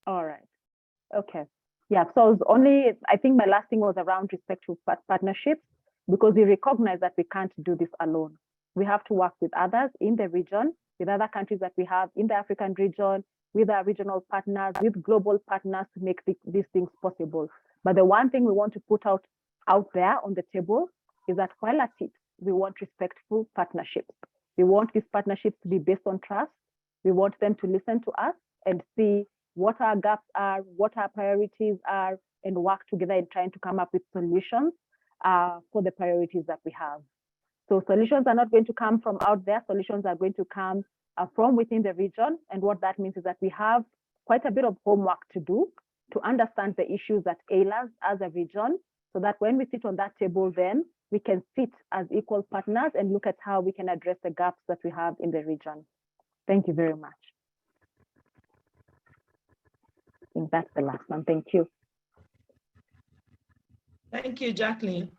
All right. Okay. Yeah. So I think my last thing was around respectful partnerships, because we recognize that we can't do this alone. We have to work with others in the region, with other countries that we have in the African region, with our regional partners, with global partners to make these things possible. But the one thing we want to put out there on the table is that while at it, we want respectful partnerships. We want these partnerships to be based on trust. We want them to listen to us and see what our gaps are, what our priorities are, and work together in trying to come up with solutions for the priorities that we have. So solutions are not going to come from out there. Solutions are going to come from within the region. And what that means is that we have quite a bit of homework to do to understand the issues that ail us as a region, so that when we sit on that table, then we can sit as equal partners and look at how we can address the gaps that we have in the region. Thank you very much. think that's the last one. Thank you. Thank you, Jacqueline.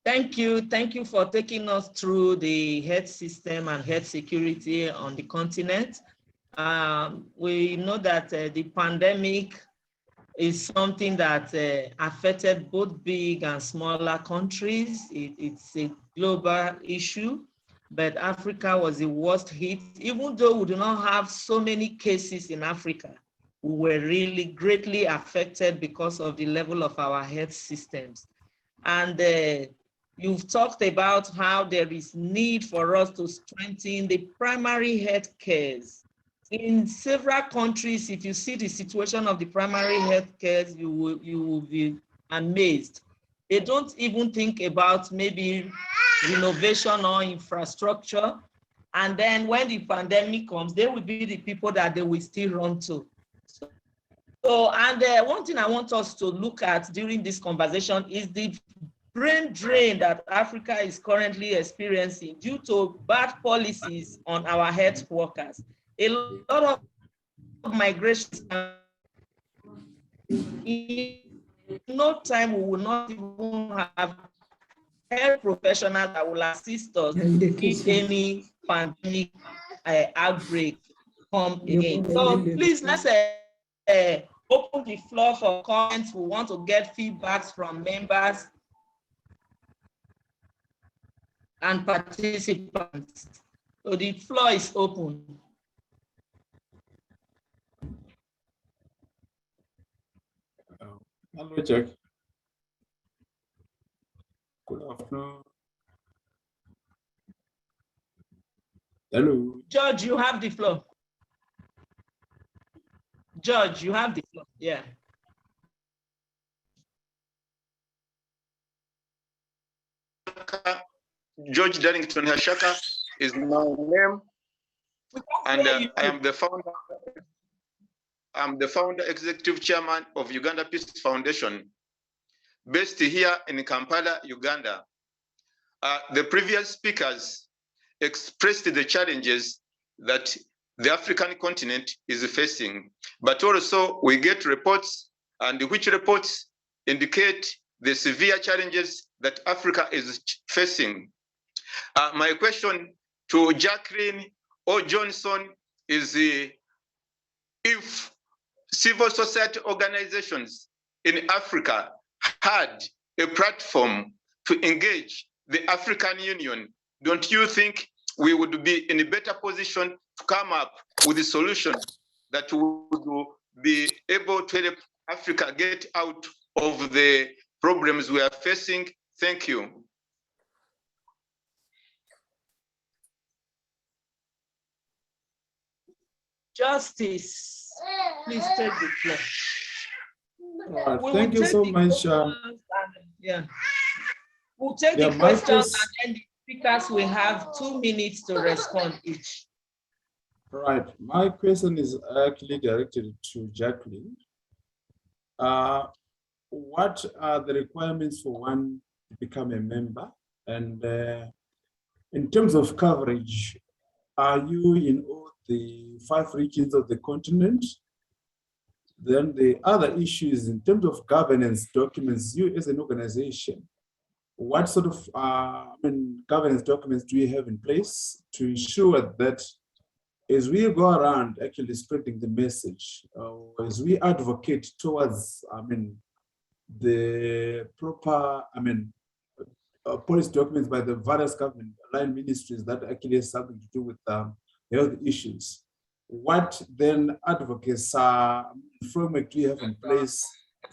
Thank you for taking us through the health system and health security on the continent. We know that the pandemic is something that affected both big and smaller countries. It's a global issue, but Africa was the worst hit. Even though we do not have so many cases in Africa, we were really greatly affected because of the level of our health systems. And you've talked about how there is need for us to strengthen the primary health cares. In several countries, if you see the situation of the primary health cares, you will be amazed. They don't even think about maybe renovation or infrastructure. And then when the pandemic comes, they will be the people that they will still run to. And one thing I want us to look at during this conversation is the brain drain that Africa is currently experiencing due to bad policies on our health workers. A lot of migration. In no time, we will not even have health professionals that will assist us if any pandemic outbreak come again. So please, let's open the floor for comments. We want to get feedbacks from members and participants. So the floor is open. Hello, Jack. Good afternoon. Hello. George, you have the floor. George, you have the floor. Yeah. George Darrington Hashaka is my name, and I am the founder. I'm the founder, executive chairman of Uganda Peace Foundation, based here in Kampala, Uganda. The previous speakers expressed the challenges that the African continent is facing, but also we get reports, and which reports indicate the severe challenges that Africa is facing. My question to Jacqueline or Johnson is if civil society organizations in Africa had a platform to engage the African Union, don't you think we would be in a better position to come up with a solution that would be able to help Africa get out of the problems we are facing? Thank you. Justice, please take the floor. Thank you so much. Yeah. We'll take the questions and then the speakers will have 2 minutes to respond each. Right. My question is actually directed to Jacqueline. What are the requirements for one to become a member? And in terms of coverage, are you in all the 5 regions of the continent? Then the other issue is in terms of governance documents, you as an organization, what sort of governance documents do you have in place to ensure that as we go around actually spreading the message, as we advocate towards, the proper, policy documents by the various government aligned ministries that actually has something to do with health issues, what then advocates framework do you have in place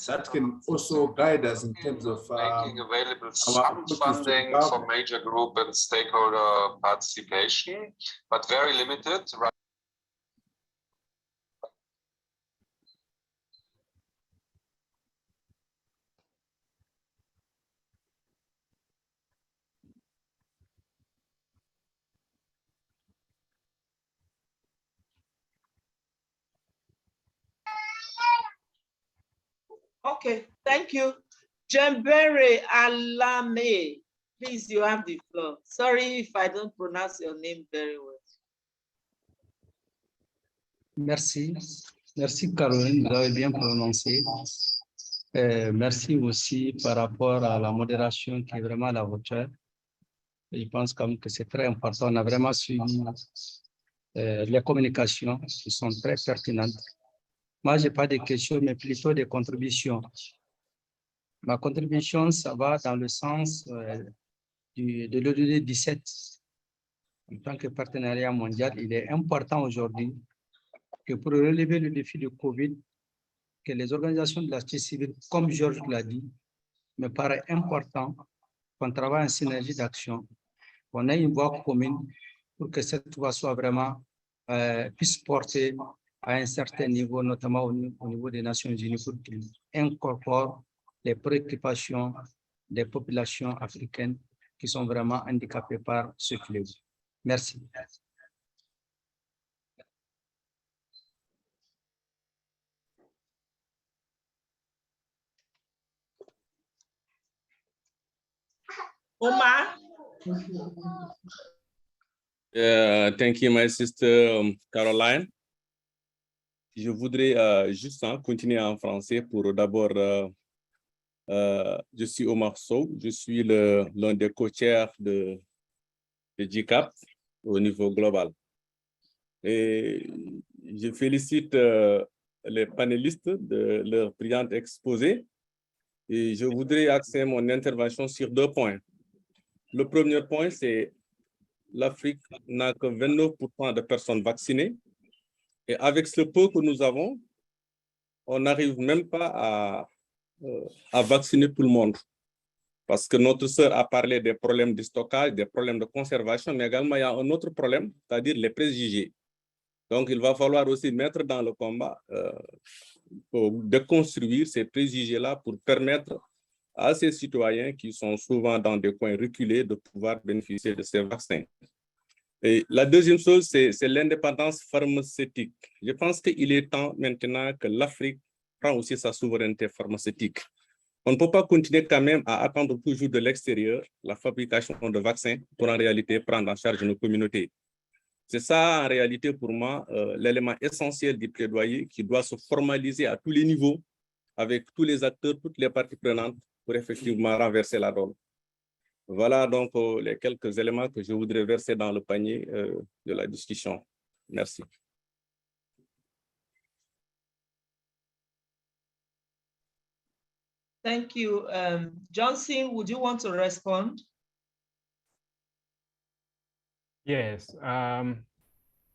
that can also guide us in terms of making available some funding for major group and stakeholder participation, but very limited. Okay, thank you. Jembere Alame, please, you have the floor. Sorry if I don't pronounce your name very well. Merci. Merci Caroline, vous avez bien prononcé. Merci aussi par rapport à la modération qui est vraiment à la hauteur. Je pense comme que c'est très important. On a vraiment suivi les communications qui sont très pertinentes. Moi, je n'ai pas de questions, mais plutôt des contributions. Ma contribution, ça va dans le sens de l'ODD 17. En tant que partenariat mondial, il est important aujourd'hui que pour relever le défi du Covid, que les organisations de la société civile, comme Georges l'a dit, me paraît important qu'on travaille en synergie d'action, qu'on ait une voix commune pour que cette voix soit vraiment puisse porter à un certain niveau, notamment au niveau des Nations Unies, pour qu'ils incorporent les préoccupations des populations africaines qui sont vraiment handicapées par ce fléau. Merci. Omar? Thank you, my sister Caroline. Je voudrais juste continuer en français pour d'abord, je suis Omar Sow, je suis l'un des co-chairs de GCAP au niveau global. Et je félicite les panélistes de leur brillante exposé. Et je voudrais axer mon intervention sur 2 points. Le premier point, c'est l'Afrique n'a que 29% de personnes vaccinées. Et avec ce peu que nous avons, on n'arrive même pas à vacciner tout le monde. Parce que notre sœur a parlé des problèmes de stockage, des problèmes de conservation, mais également il y a un autre problème, c'est-à-dire les préjugés. Donc il va falloir aussi mettre dans le combat pour déconstruire ces préjugés-là pour permettre à ces citoyens qui sont souvent dans des coins reculés de pouvoir bénéficier de ces vaccins. Et la deuxième chose, c'est l'indépendance pharmaceutique. Je pense qu'il est temps maintenant que l'Afrique prend aussi sa souveraineté pharmaceutique. On ne peut pas continuer quand même à attendre toujours de l'extérieur la fabrication de vaccins pour en réalité prendre en charge nos communautés. C'est ça en réalité pour moi l'élément essentiel du plaidoyer qui doit se formaliser à tous les niveaux avec tous les acteurs, toutes les parties prenantes pour effectivement renverser la donne. Voilà donc les quelques éléments que je voudrais verser dans le panier de la discussion. Merci. Thank you. Johnson, would you want to respond? Yes.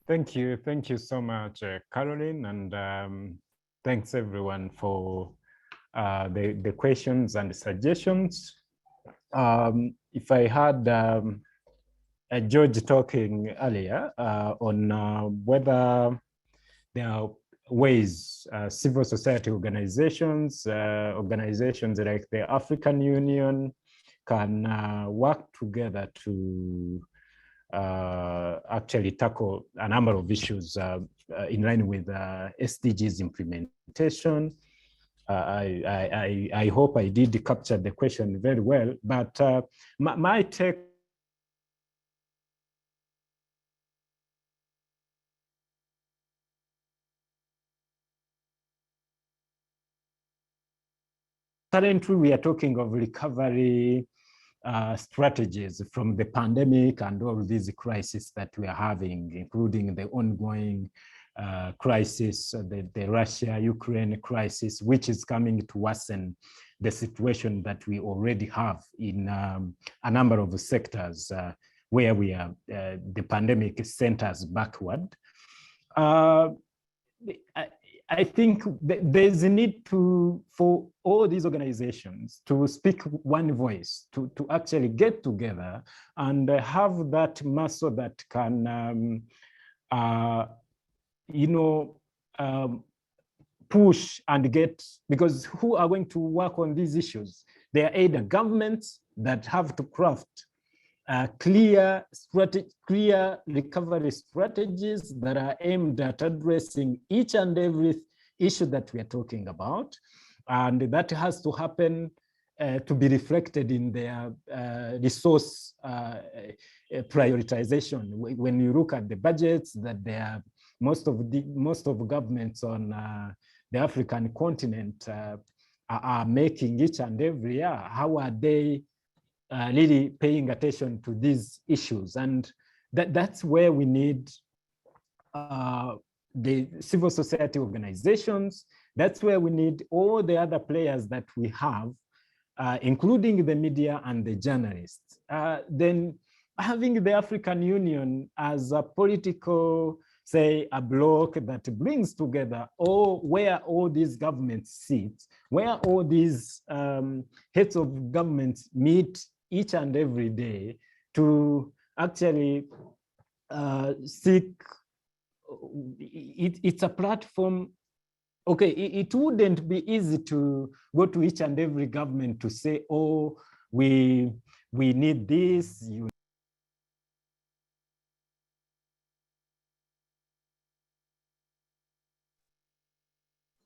Thank you. Thank you so much, Caroline, and thanks everyone for the questions and the suggestions. If I had George talking earlier on whether there are ways civil society organizations, organizations like the African Union can work together to actually tackle a number of issues in line with SDGs implementation. I hope I did capture the question very well, but my take currently we are talking of recovery strategies from the pandemic and all these crises that we are having, including the ongoing crisis, the Russia-Ukraine crisis, which is coming to worsen the situation that we already have in a number of sectors where we are, the pandemic sent us backward. I think there's a need for all these organizations to speak one voice, to actually get together and have that muscle that can, push and get, because who are going to work on these issues? They are either governments that have to craft clear recovery strategies that are aimed at addressing each and every issue that we are talking about. And that has to happen to be reflected in their resource prioritization. When you look at the budgets that they are most of governments on the African continent are making each and every year. How are they really paying attention to these issues? And that's where we need the civil society organizations. That's where we need all the other players that we have, including the media and the journalists. Then having the African Union as a political, say, a bloc that brings together where all these governments sit, where all these heads of governments meet each and every day to actually seek. It's a platform. Okay, it wouldn't be easy to go to each and every government to say, oh, we need this.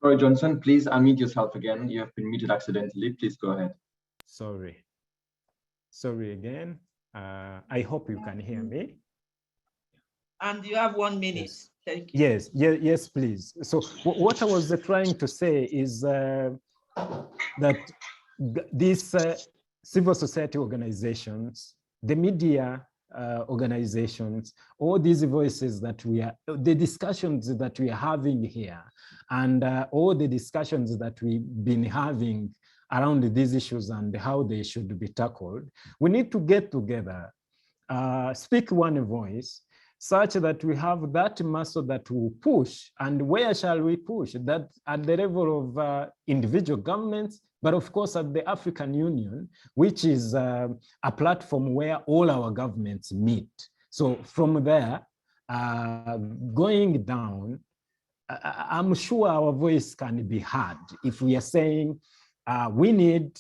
Sorry, Johnson, please unmute yourself again. You have been muted accidentally. Please go ahead. Sorry again. I hope you can hear me. And you have 1 minute. Yes. Thank you. Yes, please. So what I was trying to say is that these civil society organizations, the media organizations, all these voices that the discussions that we are having here, and all the discussions that we've been having around these issues and how they should be tackled, we need to get together, speak one voice, such that we have that muscle that will push. And where shall we push? That at the level of individual governments, but of course at the African Union, which is a platform where all our governments meet. So from there, going down, I'm sure our voice can be heard if we are saying we need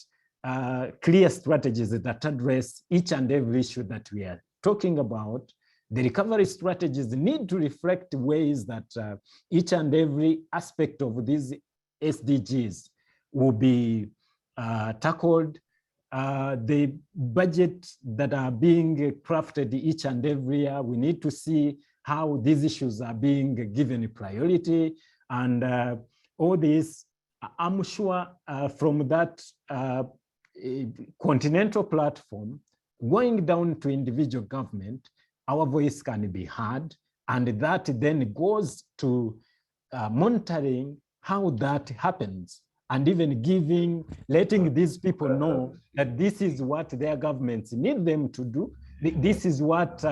clear strategies that address each and every issue that we are talking about. The recovery strategies need to reflect ways that each and every aspect of these SDGs will be tackled. The budget that are being crafted each and every year, we need to see how these issues are being given priority. And all this, I'm sure from that continental platform, going down to individual government, our voice can be heard, and that then goes to monitoring how that happens, and even letting these people know that this is what their governments need them to do. This is what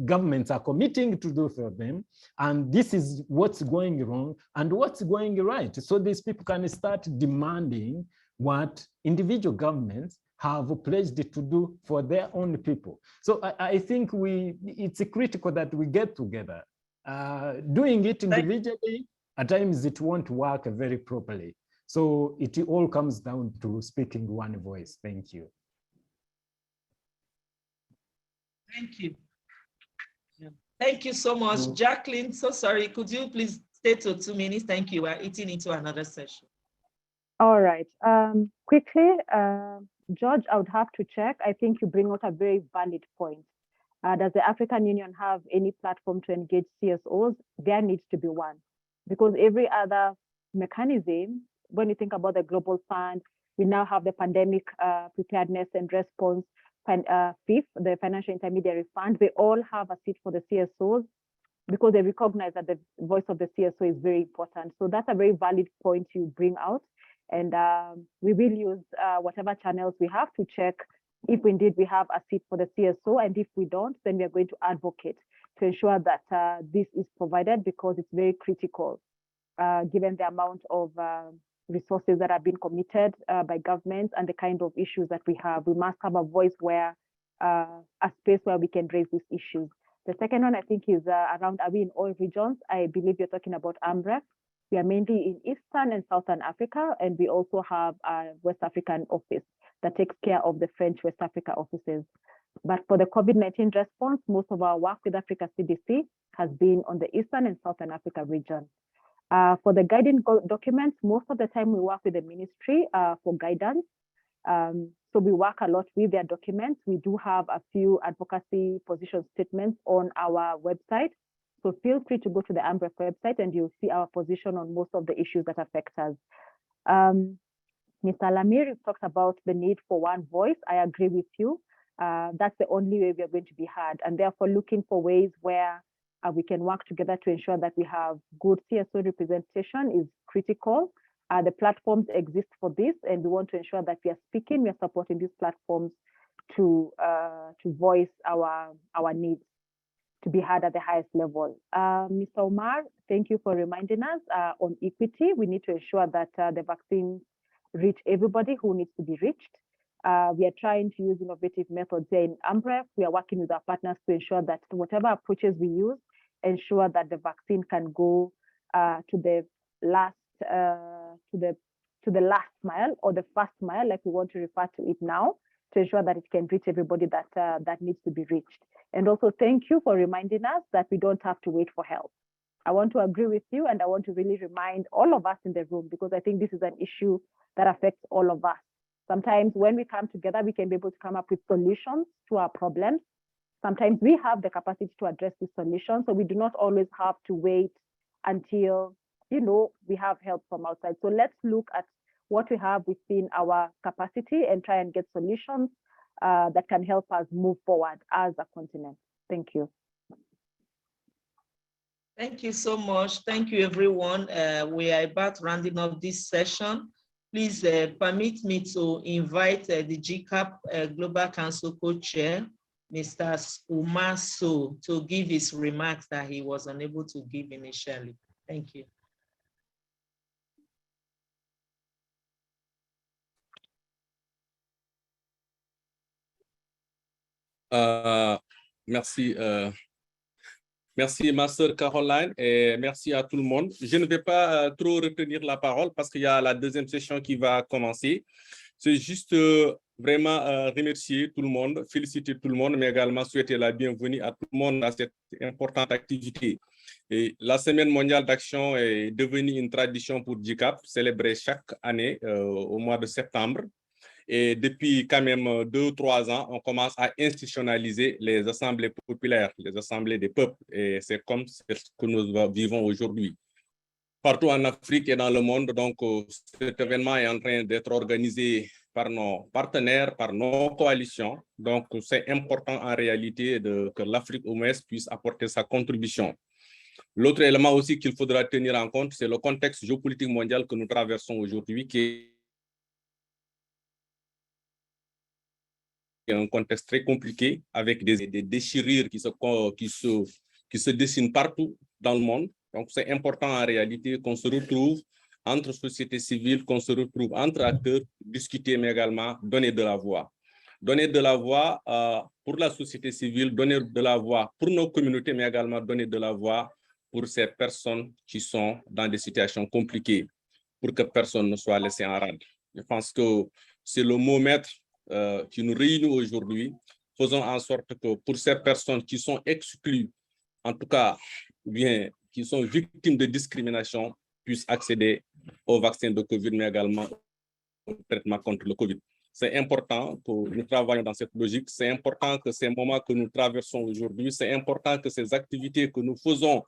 governments are committing to do for them, and this is what's going wrong and what's going right. So these people can start demanding what individual governments have pledged to do for their own people. So I think it's critical that we get together. Doing it individually, at times it won't work very properly. So it all comes down to speaking one voice. Thank you. Thank you. Thank you so much, Jacqueline. So sorry, could you please stay to 2 minutes? Thank you. We're eating into another session. All right. Quickly, George, I would have to check. I think you bring out a very valid point. Does the African Union have any platform to engage CSOs? There needs to be one, because every other mechanism, when you think about the Global Fund, we now have the Pandemic Preparedness and Response FIF, the Financial Intermediary Fund. They all have a seat for the CSOs because they recognize that the voice of the CSO is very important. So that's a very valid point you bring out. And we will use whatever channels we have to check if indeed we have a seat for the CSO. And if we don't, then we are going to advocate to ensure that this is provided, because it's very critical given the amount of resources that have been committed by governments and the kind of issues that we have. We must have a voice where, a space where we can raise these issues. The second one, I think, is around, are we in all regions? I believe you're talking about AMREF. We are mainly in Eastern and Southern Africa, and we also have a West African office that takes care of the French West Africa offices. But for the COVID-19 response, most of our work with Africa CDC has been on the Eastern and Southern Africa region. For the guiding documents, most of the time we work with the ministry for guidance. So we work a lot with their documents. We do have a few advocacy position statements on our website. So feel free to go to the AMREF website and you'll see our position on most of the issues that affect us. Mr. Lamir talked about the need for one voice. I agree with you. That's the only way we are going to be heard, and therefore looking for ways where we can work together to ensure that we have good CSO representation is critical. The platforms exist for this, and we want to ensure that we are speaking, we are supporting these platforms to voice our needs to be heard at the highest level. Mr. Omar, thank you for reminding us on equity. We need to ensure that the vaccines reach everybody who needs to be reached. We are trying to use innovative methods here in AMREF. We are working with our partners to ensure that whatever approaches we use, ensure that the vaccine can go to the last mile or the first mile, like we want to refer to it now, to ensure that it can reach everybody that needs to be reached. And also thank you for reminding us that we don't have to wait for help. I want to agree with you, and I want to really remind all of us in the room, because I think this is an issue that affects all of us. Sometimes when we come together, we can be able to come up with solutions to our problems. Sometimes we have the capacity to address these solutions, so we do not always have to wait until, we have help from outside. So let's look at what we have within our capacity and try and get solutions that can help us move forward as a continent. Thank you. Thank you so much. Thank you, everyone. We are about rounding up this session. Please permit me to invite the GCAP Global Council Co-Chair, Mr. Umar So, to give his remarks that he was unable to give initially. Thank you. Merci. Merci, ma sœur Caroline, et merci à tout le monde. Je ne vais pas trop retenir la parole parce qu'il y a la deuxième session qui va commencer. C'est juste vraiment remercier tout le monde, féliciter tout le monde, mais également souhaiter la bienvenue à tout le monde à cette importante activité. Et la Semaine mondiale d'action est devenue une tradition pour GCAP, célébrée chaque année au mois de septembre. Et depuis quand même 2 ou 3 ans, on commence à institutionnaliser les assemblées populaires, les assemblées des peuples. Et c'est comme ce que nous vivons aujourd'hui. Partout en Afrique et dans le monde, donc cet événement est en train d'être organisé par nos partenaires, par nos coalitions. Donc c'est important en réalité que l'Afrique au moins puisse apporter sa contribution. L'autre élément aussi qu'il faudra tenir en compte, c'est le contexte géopolitique mondial que nous traversons aujourd'hui, qui est un contexte très compliqué avec des déchirures qui se dessinent partout dans le monde. Donc, c'est important en réalité qu'on se retrouve entre sociétés civiles, qu'on se retrouve entre acteurs, discuter, mais également donner de la voix. Donner de la voix pour la société civile, donner de la voix pour nos communautés, mais également donner de la voix pour ces personnes qui sont dans des situations compliquées, pour que personne ne soit laissé en rade. Je pense que c'est le mot maître qui nous réunit aujourd'hui. Faisons en sorte que pour ces personnes qui sont exclues, en tout cas, bien, qui sont victimes de discrimination, puissent accéder au vaccin de Covid, mais également au traitement contre le Covid. C'est important que nous travaillions dans cette logique. C'est important que ces moments que nous traversons aujourd'hui, c'est important que ces activités que nous faisons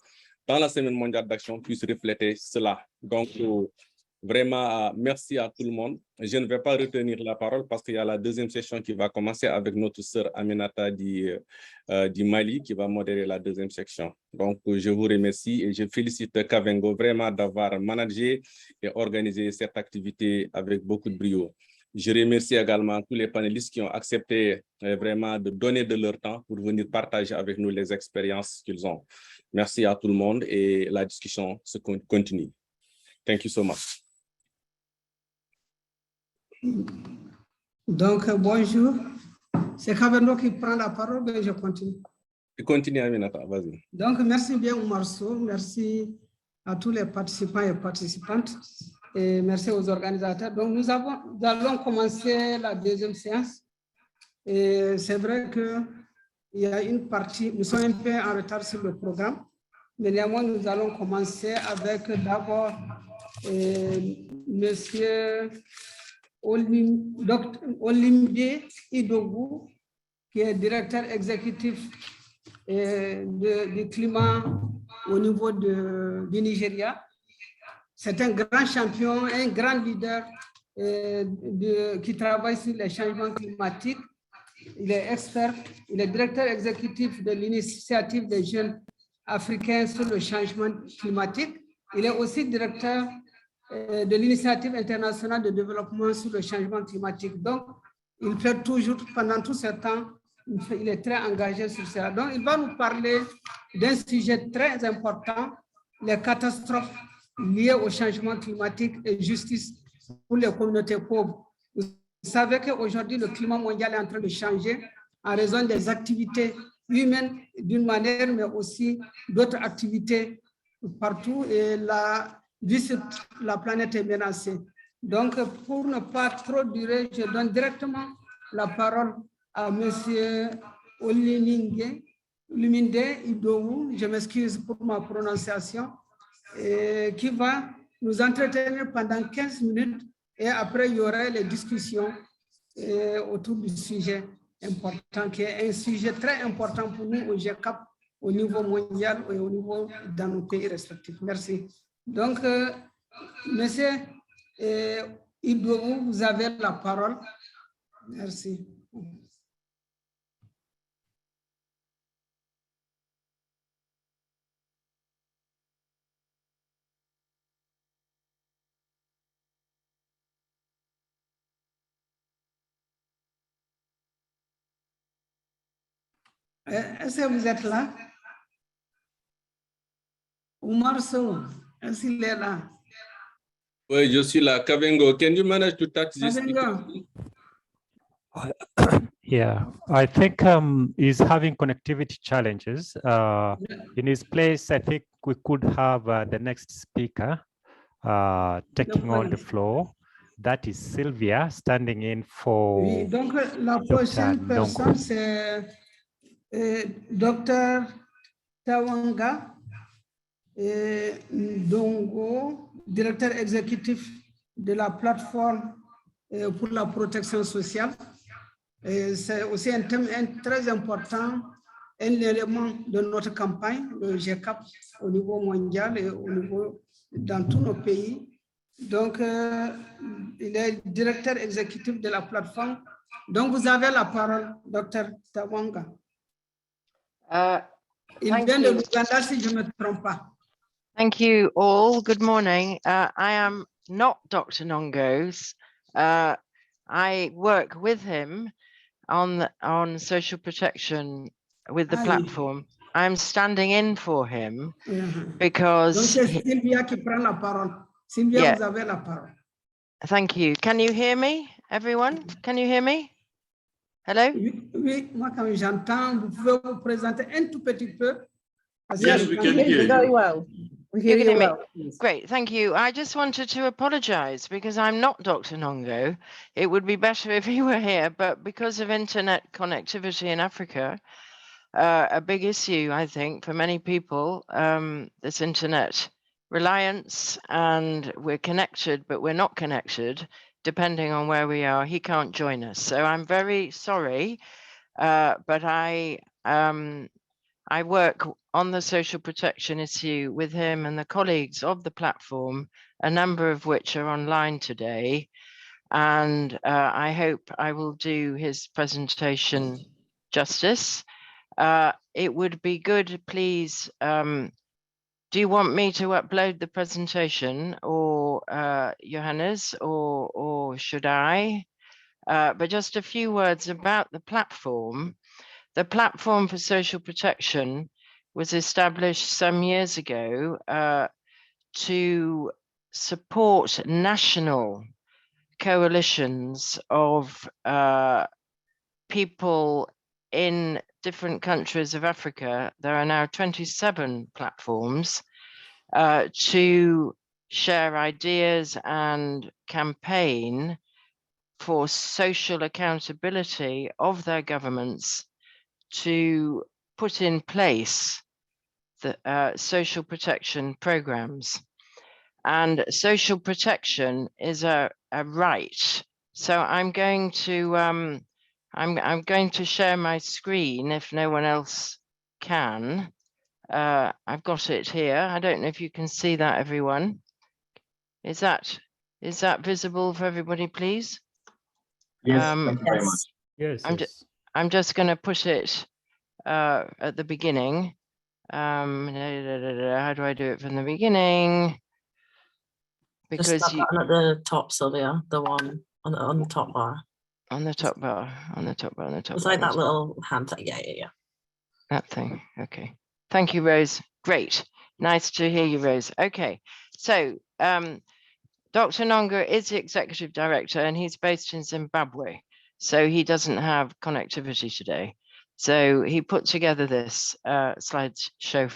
dans la Semaine mondiale d'action puissent refléter cela. Donc, vraiment, merci à tout le monde. Je ne vais pas retenir la parole parce qu'il y a la deuxième session qui va commencer avec notre sœur Aminata du Mali qui va modérer la deuxième section. Donc, je vous remercie et je félicite Kavengo vraiment d'avoir managé et organisé cette activité avec beaucoup de brio. Je remercie également tous les panélistes qui ont accepté vraiment de donner de leur temps pour venir partager avec nous les expériences qu'ils ont. Merci à tout le monde et la discussion se continue. Thank you so much. Donc, bonjour. C'est Kavendo qui prend la parole, mais je continue. Je continue, Aminata, vas-y. Donc, merci bien, Marceau. Merci à tous les participants et participantes. Et merci aux organisateurs. Donc, nous allons commencer la deuxième séance. Et c'est vrai qu'il y a une partie, nous sommes un peu en retard sur le programme, mais néanmoins, nous allons commencer avec d'abord monsieur Olimbié Idogu, qui est directeur exécutif du climat au niveau du Nigeria. C'est un grand champion, un grand leader qui travaille sur les changements climatiques. Il est expert, il est directeur exécutif de l'initiative des jeunes africains sur le changement climatique. Il est aussi directeur de l'initiative internationale de développement sur le changement climatique. Donc, il fait toujours, pendant tout ce temps, il est très engagé sur cela. Donc, il va nous parler d'un sujet très important, les catastrophes liées au changement climatique et justice pour les communautés pauvres. Vous savez qu'aujourd'hui, le climat mondial est en train de changer en raison des activités humaines d'une manière, mais aussi d'autres activités partout, et la vie sur la planète est menacée. Donc, pour ne pas trop durer, je donne directement la parole à M. Olumide Idowu, je m'excuse pour ma prononciation, qui va nous entretenir pendant 15 minutes, et après il y aura les discussions autour du sujet important, qui est un sujet très important pour nous au GCAP, au niveau mondial et au niveau dans nos pays respectifs. Merci. Donc, monsieur Idowu, vous avez la parole. Merci. Est-ce que vous êtes là? Oumar Sow, est-ce qu'il est là? Oui, je suis là. Kavengo, can you manage to touch this? Yeah, I think he's having connectivity challenges. In his place, I think we could have the next speaker taking on the floor. That is Sylvia, standing in for. Oui, donc la prochaine personne, c'est Dr. Tawanga Ndongo, directeur exécutif de la plateforme pour la protection sociale. C'est aussi un thème très important, un élément de notre campagne, le GCAP, au niveau mondial et au niveau dans tous nos pays. Donc, il est directeur exécutif de la plateforme. Donc, vous avez la parole, Dr. Tawanga. Il vient de l'Ouganda, si je ne me trompe pas. Thank you all. Good morning. I am not Dr. Nongo's. I work with him on social protection with the platform. I'm standing in for him because. Donc c'est Sylvia qui prend la parole. Sylvia, vous avez la parole. Thank you. Can you hear me, everyone? Can you hear me? Hello? Oui, moi quand j'entends, vous pouvez vous présenter un tout petit peu. Yes, we can hear you very well. We hear you well. Great, thank you. I just wanted to apologize because I'm not Dr. Nongo. It would be better if he were here, but because of internet connectivity in Africa, a big issue, I think, for many people, this internet reliance, and we're connected, but we're not connected, depending on where we are. He can't join us. So I'm very sorry, but I work on the social protection issue with him and the colleagues of the platform, a number of which are online today. And I hope I will do his presentation justice. It would be good, please, do you want me to upload the presentation, or Johannes, or should I? But just a few words about the platform. The Platform for Social Protection was established some years ago to support national coalitions of people in different countries of Africa. There are now 27 platforms to share ideas and campaign for social accountability of their governments to put in place the social protection programs. And social protection is a right. So I'm going to share my screen if no one else can. I've got it here. I don't know if you can see that, everyone. Is that visible for everybody, please? Yes, thank you very much. Yes, I'm just going to put it at the beginning. How do I do it from the beginning? Because just that button at the top, Sylvia, the one on the top bar. On the top bar, on the top bar, on the top It's bar. like that little hand thing. Yeah. That thing. Okay. Thank you, Rose. Great. Nice to hear you, Rose. Okay. So Dr. Nonga is the executive director and he's based in Zimbabwe. So he doesn't have connectivity today. So he put together this slideshow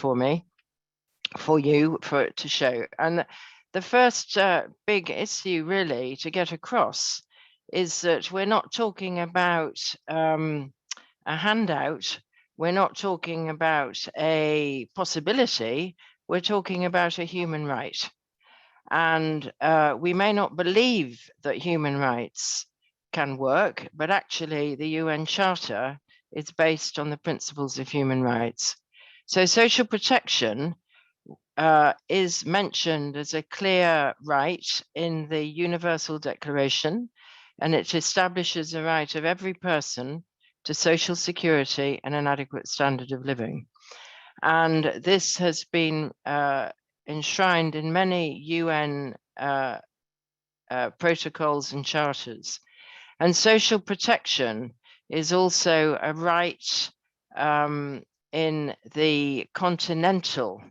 for you to show. And the first big issue really to get across is that we're not talking about a handout. We're not talking about a possibility. We're talking about a human right. And we may not believe that human rights can work, but actually the UN Charter is based on the principles of human rights. So social protection is mentioned as a clear right in the Universal Declaration, and it establishes the right of every person to social security and an adequate standard of living. And this has been enshrined in many UN protocols and charters. And social protection is also a right in the continental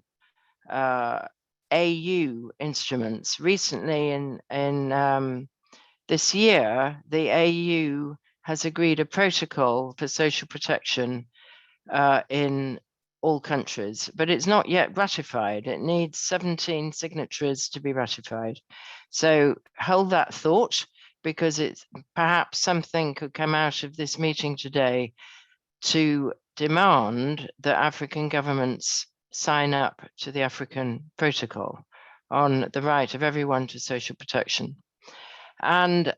AU instruments. Recently in this year, the AU has agreed a protocol for social protection in all countries, but it's not yet ratified. It needs 17 signatories to be ratified. So hold that thought, because it's perhaps something could come out of this meeting today to demand that African governments sign up to the African Protocol on the right of everyone to social protection. And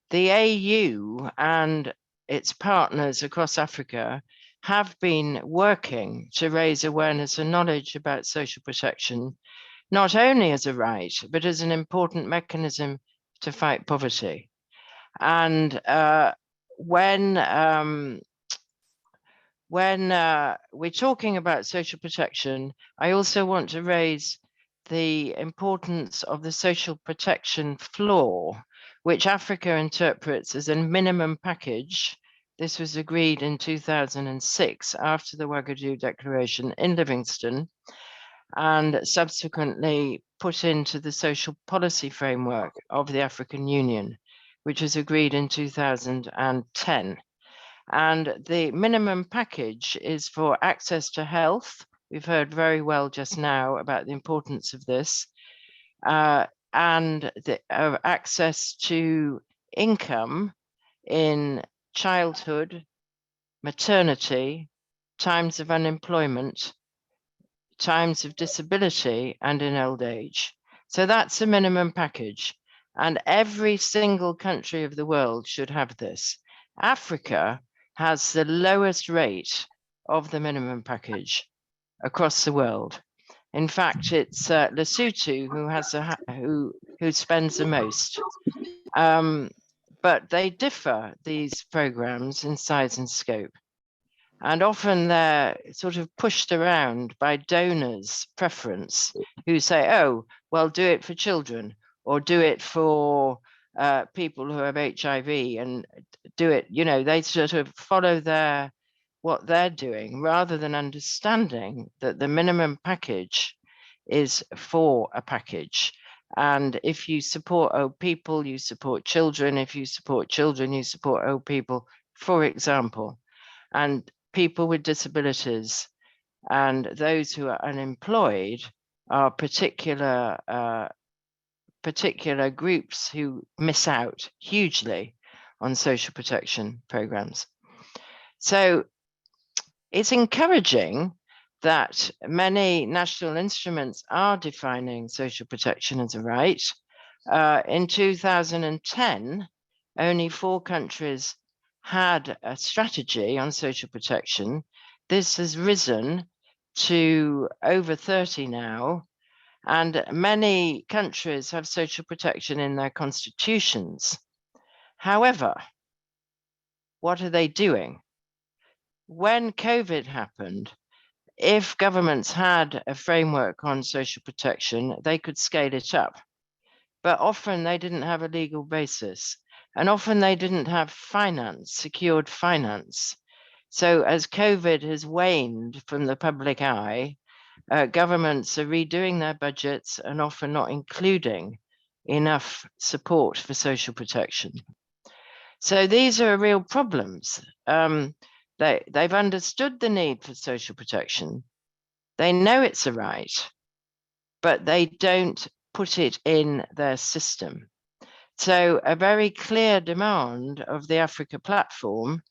the AU and its partners across Africa have been working to raise awareness and knowledge about social protection, not only as a right, but as an important mechanism to fight poverty. And when we're talking about social protection, I also want to raise the importance of the social protection floor, which Africa interprets as a minimum package. This was agreed in 2006 after the Ouagadougou Declaration in Livingston, and subsequently put into the social policy framework of the African Union, which was agreed in 2010. And the minimum package is for access to health. We've heard very well just now about the importance of this, and the access to income in childhood, maternity, times of unemployment, times of disability, and in old age. So that's a minimum package, and every single country of the world should have this. Africa has the lowest rate of the minimum package across the world. In fact, it's Lesotho who has who spends the most. But they differ, these programs, in size and scope. And often they're sort of pushed around by donors' preference, who say, oh, well, do it for children, or do it for people who have HIV, and do it, you know, they sort of follow what they're doing, rather than understanding that the minimum package is for a package. And if you support old people, you support children. If you support children, you support old people, for example. And people with disabilities and those who are unemployed are particular groups who miss out hugely on social protection programs. So it's encouraging that many national instruments are defining social protection as a right. In 2010, only 4 countries had a strategy on social protection. This has risen to over 30 now, and many countries have social protection in their constitutions. However, what are they doing? When COVID happened, if governments had a framework on social protection, they could scale it up. But often they didn't have a legal basis, and often they didn't have finance, secured finance. So as COVID has waned from the public eye, governments are redoing their budgets and often not including enough support for social protection. So these are real problems. They've understood the need for social protection. They know it's a right, but they don't put it in their system. So a very clear demand of the Africa platform,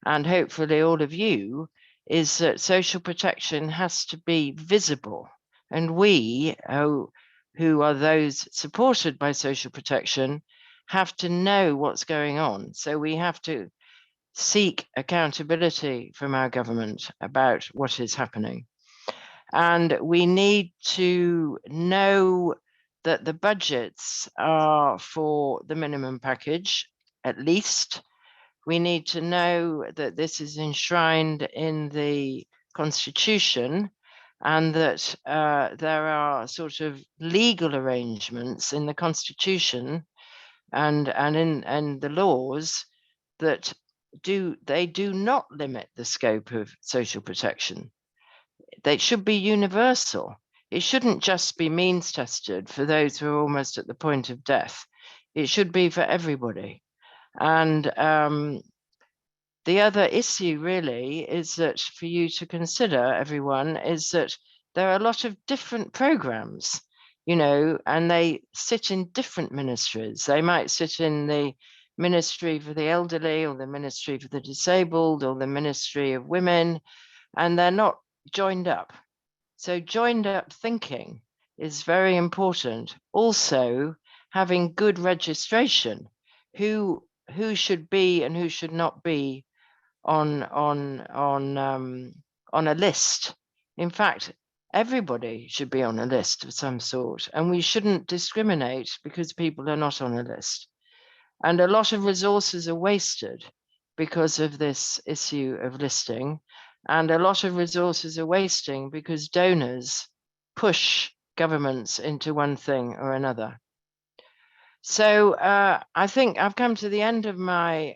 and hopefully all of you, is that social protection has to be visible. And we, who are those supported by social protection, have to know what's going on. So we have to seek accountability from our government about what is happening. And we need to know that the budgets are for the minimum package, at least. We need to know that this is enshrined in the Constitution, and that there are sort of legal arrangements in the Constitution and in the laws that do not limit the scope of social protection. They should be universal. It shouldn't just be means tested for those who are almost at the point of death. It should be for everybody. And the other issue really is that for you to consider, everyone, is that there are a lot of different programs, you know, and they sit in different ministries. They might sit in the Ministry for the Elderly, or the Ministry for the Disabled, or the Ministry of Women, and they're not joined up. So joined up thinking is very important. Also, having good registration, who should be and who should not be on a list. In fact, everybody should be on a list of some sort, and we shouldn't discriminate because people are not on a list. And a lot of resources are wasted because of this issue of listing, and a lot of resources are wasting because donors push governments into one thing or another. So I think I've come to the end of my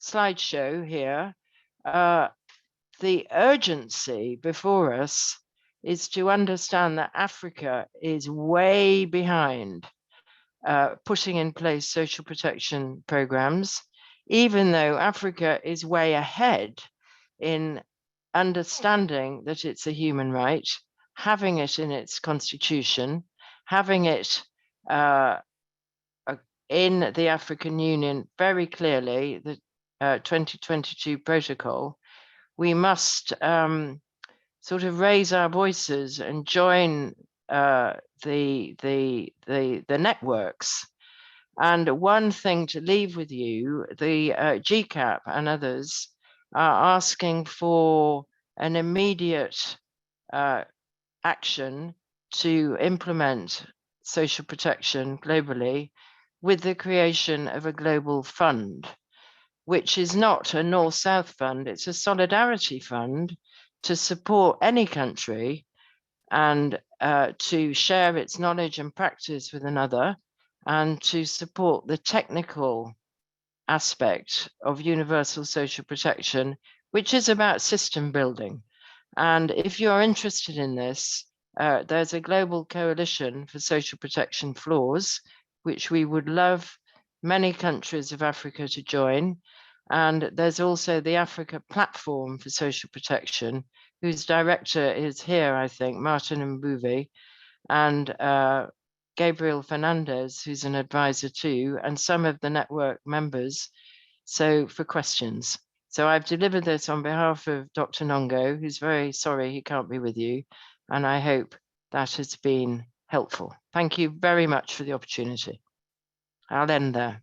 slideshow here. The urgency before us is to understand that Africa is way behind putting in place social protection programs, even though Africa is way ahead in understanding that it's a human right, having it in its constitution, having it in the African Union very clearly, the 2022 protocol. We must sort of raise our voices and join the networks. And one thing to leave with you, the GCAP and others are asking for an immediate action to implement social protection globally with the creation of a global fund, which is not a North-South fund, it's a solidarity fund to support any country and to share its knowledge and practice with another, and to support the technical aspect of universal social protection, which is about system building. And if you're interested in this, there's a global coalition for social protection floors, which we would love many countries of Africa to join. And there's also the Africa Platform for Social Protection, whose director is here, I think, Martin Mbuvi, and Gabriel Fernandez, who's an advisor too, and some of the network members. So for questions. So I've delivered this on behalf of Dr. Nongo, who's very sorry he can't be with you, and I hope that has been helpful. Thank you very much for the opportunity. I'll end there.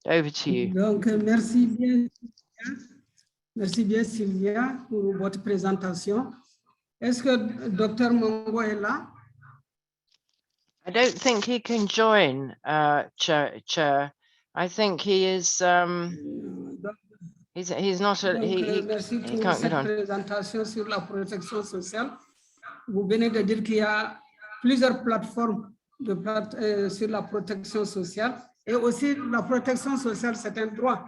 Over to you. Donc, merci bien. Merci bien, Sylvia, pour votre présentation. Est-ce que Dr. Mongo est là? I don't think he can join, Chair. I think he is. He's not. Merci he pour can't get cette on. présentation sur la protection sociale. Vous venez de dire qu'il y a plusieurs plateformes sur la protection sociale. Et aussi, la protection sociale, c'est un droit.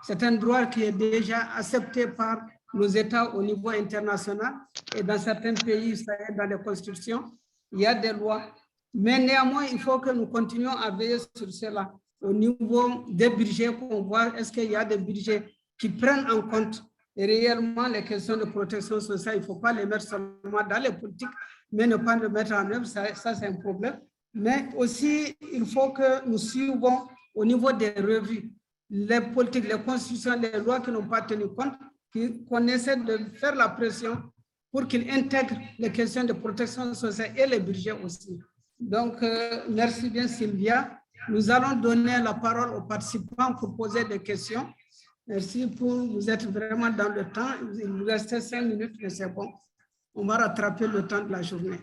C'est un droit qui est déjà accepté par nos États au niveau international. Et dans certains pays, ça est dans les constitutions, il y a des lois. Mais néanmoins, il faut que nous continuions à veiller sur cela. Au niveau des budgets, qu'on voit, est-ce qu'il y a des budgets qui prennent en compte réellement les questions de protection sociale? Il ne faut pas les mettre seulement dans les politiques, mais ne pas les mettre en œuvre, ça c'est un problème. Mais aussi, il faut que nous suivons au niveau des revues, les politiques, les constitutions, les lois qui n'ont pas tenu compte, qu'on essaie de faire la pression pour qu'ils intègrent les questions de protection sociale et les budgets aussi. Donc, merci bien Sylvia. Nous allons donner la parole aux participants pour poser des questions. Merci pour vous êtes vraiment dans le temps. Il nous reste 5 minutes, mais c'est bon. On va rattraper le temps de la journée.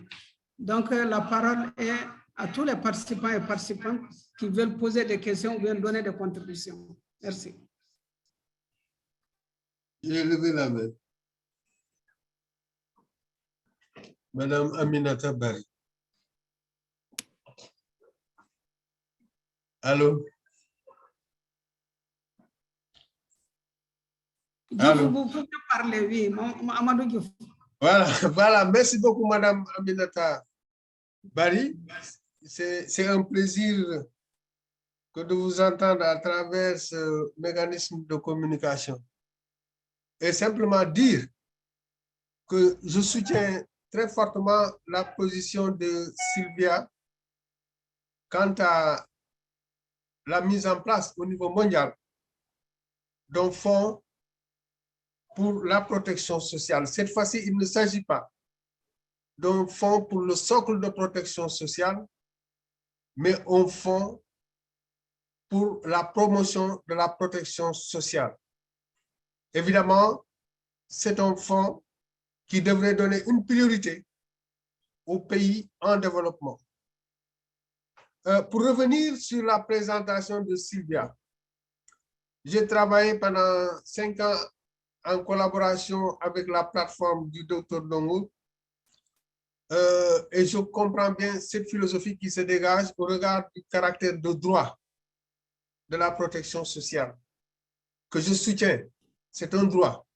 Donc, la parole est à tous les participants et participantes qui veulent poser des questions ou bien donner des contributions. Merci. J'ai levé la main. Madame Aminata Barry. Allô? Allô? Vous pouvez parler, oui. Amadou Diouf. Voilà. Merci beaucoup, Madame Aminata Barry. C'est un plaisir que de vous entendre à travers ce mécanisme de communication. Et simplement dire que je soutiens très fortement la position de Sylvia quant à la mise en place au niveau mondial d'un fonds pour la protection sociale. Cette fois-ci, il ne s'agit pas d'un fonds pour le socle de protection sociale, mais un fonds pour la promotion de la protection sociale. Évidemment, c'est un fonds qui devrait donner une priorité aux pays en développement. Pour revenir sur la présentation de Sylvia, j'ai travaillé pendant 5 ans en collaboration avec la plateforme du Dr Dongo et je comprends bien cette philosophie qui se dégage au regard du caractère de droit de la protection sociale, que je soutiens. C'est un droit.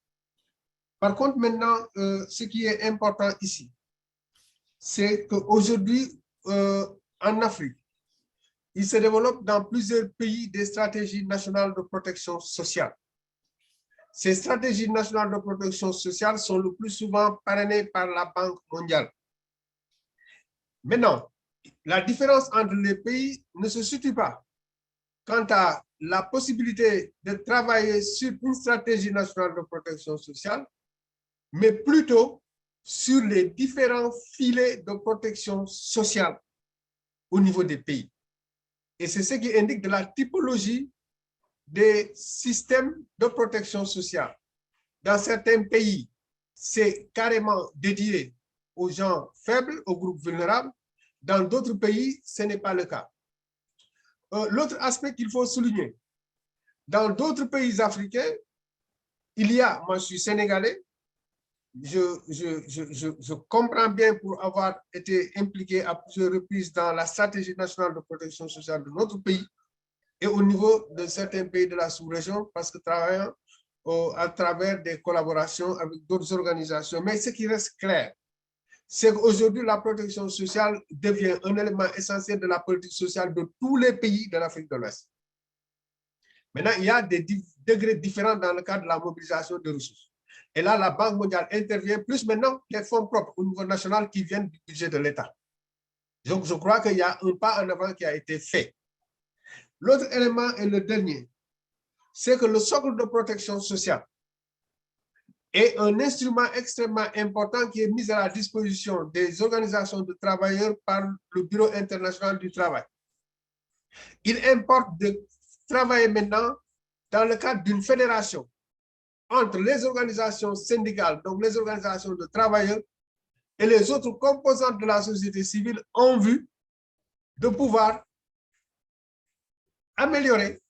Par contre, maintenant, ce qui est important ici, c'est qu'aujourd'hui, en Afrique, il se développe dans plusieurs pays des stratégies nationales de protection sociale. Ces stratégies nationales de protection sociale sont le plus souvent parrainées par la Banque mondiale. Maintenant, la différence entre les pays ne se situe pas quant à la possibilité de travailler sur une stratégie nationale de protection sociale, mais plutôt sur les différents filets de protection sociale au niveau des pays. Et c'est ce qui indique de la typologie des systèmes de protection sociale. Dans certains pays, c'est carrément dédié aux gens faibles, aux groupes vulnérables. Dans d'autres pays, ce n'est pas le cas. L'autre aspect qu'il faut souligner, dans d'autres pays africains, il y a, moi je suis sénégalais, je comprends bien pour avoir été impliqué à plusieurs reprises dans la stratégie nationale de protection sociale de notre pays et au niveau de certains pays de la sous-région parce que travaillant à travers des collaborations avec d'autres organisations. Mais ce qui reste clair, c'est qu'aujourd'hui, la protection sociale devient un élément essentiel de la politique sociale de tous les pays de l'Afrique de l'Ouest. Maintenant, il y a des degrés différents dans le cadre de la mobilisation de ressources. Et là, la Banque mondiale intervient, plus maintenant les fonds propres au niveau national qui viennent du budget de l'État. Donc, je crois qu'il y a un pas en avant qui a été fait. L'autre élément et le dernier, c'est que le socle de protection sociale est un instrument extrêmement important qui est mis à la disposition des organisations de travailleurs par le Bureau international du travail. Il importe de travailler maintenant dans le cadre d'une fédération entre les organisations syndicales, donc les organisations de travailleurs, et les autres composantes de la société civile en vue de pouvoir améliorer